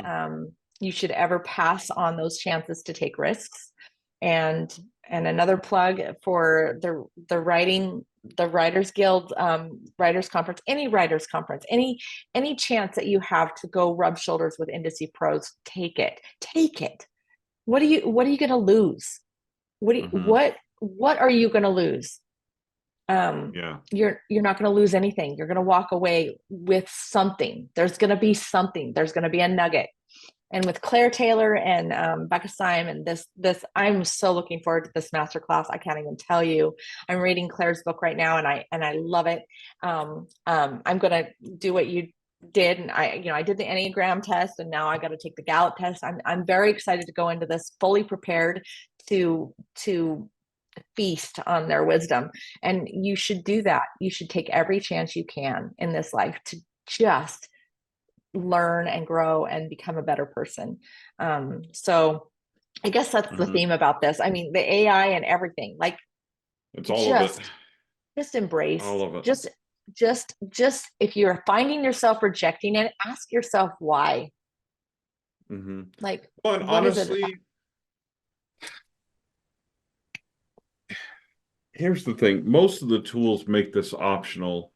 [SPEAKER 1] you should ever pass on those chances to take risks. And another plug for the Writers Guild, writers conference, any writers conference, any chance that you have to go rub shoulders with industry pros, take it. What are you going to lose? What are you going to lose? You're not going to lose anything. You're going to walk away with something. There's going to be something. There's going to be a nugget. And with Claire Taylor and Becca Simon, this I'm so looking forward to this masterclass. I can't even tell you. I'm reading Claire's book right now, and I love it. I'm going to do what you did, and I did the Enneagram test, and now I got to take the Gallup test. I'm very excited to go into this fully prepared to feast on their wisdom. And you should do that. You should take every chance you can in this life to just learn and grow and become a better person. So I guess that's the theme about this. I mean, the AI and everything, like,
[SPEAKER 2] it's all of it.
[SPEAKER 1] Just embrace
[SPEAKER 2] all of it.
[SPEAKER 1] Just if you're finding yourself rejecting it, ask yourself why. Like,
[SPEAKER 2] well,
[SPEAKER 1] what
[SPEAKER 2] honestly,
[SPEAKER 1] is it?
[SPEAKER 2] Here's the thing. Most of the tools make this optional,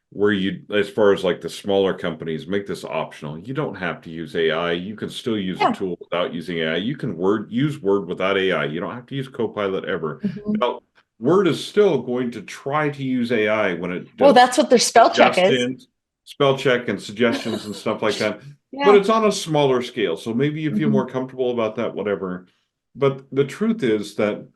[SPEAKER 2] where you, as far as like the smaller companies, make this optional. You don't have to use AI. You can still use a tool without using AI. You can use Word without AI. You don't have to use Copilot ever. Now, Word is still going to try to use AI when it does.
[SPEAKER 1] Well, that's what their spell check is.
[SPEAKER 2] Spell check and suggestions and stuff like that. But it's on a smaller scale. So maybe you feel more comfortable about that, whatever. But the truth is that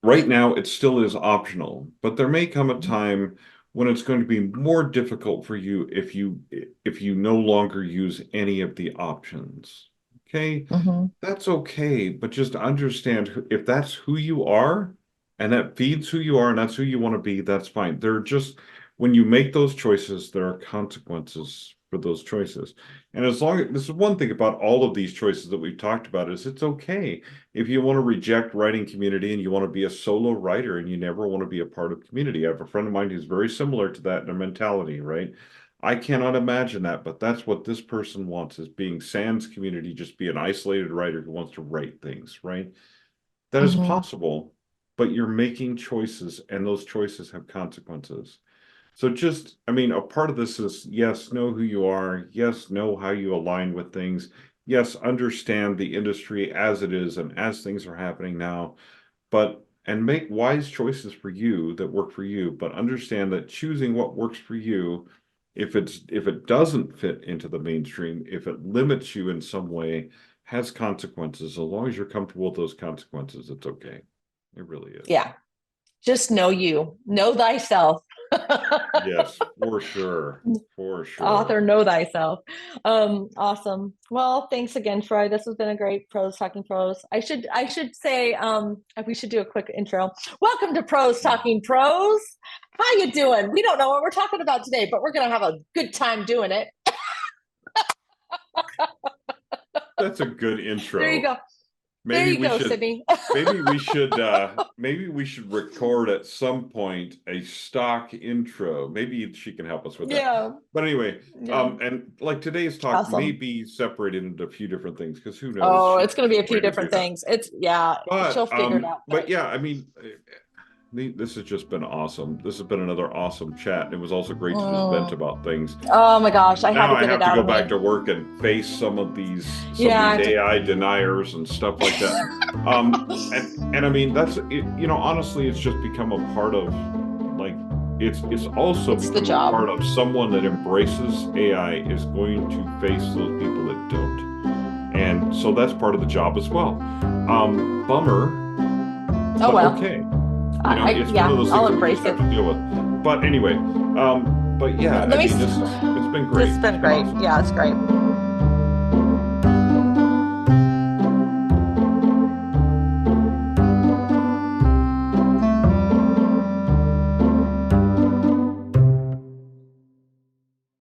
[SPEAKER 2] right now it still is optional. But there may come a time when it's going to be more difficult for you if you no longer use any of the options. Okay.
[SPEAKER 1] Mm-hmm.
[SPEAKER 2] That's okay. But just understand if that's who you are and that feeds who you are and that's who you want to be, that's fine. They're just, when you make those choices, there are consequences for those choices. And as long as this is one thing about all of these choices that we've talked about is it's okay if you want to reject writing community and you want to be a solo writer and you never want to be a part of community. I have a friend of mine who's very similar to that in their mentality, right? I cannot imagine that, but that's what this person wants is being sans community, just be an isolated writer who wants to write things, right? That is
[SPEAKER 1] Mm-hmm.
[SPEAKER 2] possible, but you're making choices and those choices have consequences. So just, I mean, a part of this is yes, know who you are. Yes, know how you align with things. Yes, understand the industry as it is and as things are happening now, but and make wise choices for you that work for you, but understand that choosing what works for you, if it doesn't fit into the mainstream, if it limits you in some way, has consequences. As long as you're comfortable with those consequences, it's okay. It really is.
[SPEAKER 1] Yeah. Just know you. Know thyself.
[SPEAKER 2] Yes, for sure. For
[SPEAKER 1] Author,
[SPEAKER 2] sure.
[SPEAKER 1] know thyself. Awesome. Well, thanks again, Troy. This has been a great Pros Talking Prose. I should say we should do a quick intro. Welcome to Pros Talking Prose. How you doing? We don't know what we're talking about today, but we're gonna have a good time doing it.
[SPEAKER 2] That's a good
[SPEAKER 1] There you
[SPEAKER 2] intro.
[SPEAKER 1] go. There
[SPEAKER 2] Maybe
[SPEAKER 1] you
[SPEAKER 2] we
[SPEAKER 1] go,
[SPEAKER 2] should
[SPEAKER 1] Sydney.
[SPEAKER 2] maybe we should record at some point a stock intro. Maybe she can help us with that.
[SPEAKER 1] Yeah.
[SPEAKER 2] But anyway,
[SPEAKER 1] Yeah.
[SPEAKER 2] and like today's talk may
[SPEAKER 1] Awesome.
[SPEAKER 2] be separated into a few different things because who knows?
[SPEAKER 1] Oh,
[SPEAKER 2] She
[SPEAKER 1] it's gonna
[SPEAKER 2] has
[SPEAKER 1] be
[SPEAKER 2] a
[SPEAKER 1] a few
[SPEAKER 2] way to do
[SPEAKER 1] different
[SPEAKER 2] that.
[SPEAKER 1] things. It's yeah, she'll figure it out.
[SPEAKER 2] But yeah, I mean, this has just been awesome. This has been another awesome chat. It was also great to just vent
[SPEAKER 1] Mm.
[SPEAKER 2] about things.
[SPEAKER 1] Oh my gosh, I had
[SPEAKER 2] Now
[SPEAKER 1] to
[SPEAKER 2] I
[SPEAKER 1] get
[SPEAKER 2] have
[SPEAKER 1] it
[SPEAKER 2] to
[SPEAKER 1] out
[SPEAKER 2] go
[SPEAKER 1] of
[SPEAKER 2] back
[SPEAKER 1] me.
[SPEAKER 2] to work and face some of
[SPEAKER 1] Yeah, I
[SPEAKER 2] these
[SPEAKER 1] have to.
[SPEAKER 2] AI deniers and stuff like that. And I mean that's it, you know, honestly, it's just become a part of like it's also
[SPEAKER 1] It's the
[SPEAKER 2] become a part
[SPEAKER 1] job.
[SPEAKER 2] of someone that embraces AI is going to face those people that don't. And so that's part of the job as well. Bummer,
[SPEAKER 1] Oh
[SPEAKER 2] but
[SPEAKER 1] well.
[SPEAKER 2] okay. You know, it's one
[SPEAKER 1] Yeah,
[SPEAKER 2] of those things
[SPEAKER 1] I'll
[SPEAKER 2] that we just
[SPEAKER 1] embrace
[SPEAKER 2] have
[SPEAKER 1] it.
[SPEAKER 2] to deal with. But anyway, but yeah,
[SPEAKER 1] Let
[SPEAKER 2] I
[SPEAKER 1] me.
[SPEAKER 2] mean, it's been great.
[SPEAKER 1] It's been
[SPEAKER 2] It's been
[SPEAKER 1] great.
[SPEAKER 2] awesome.
[SPEAKER 1] Yeah, it's great.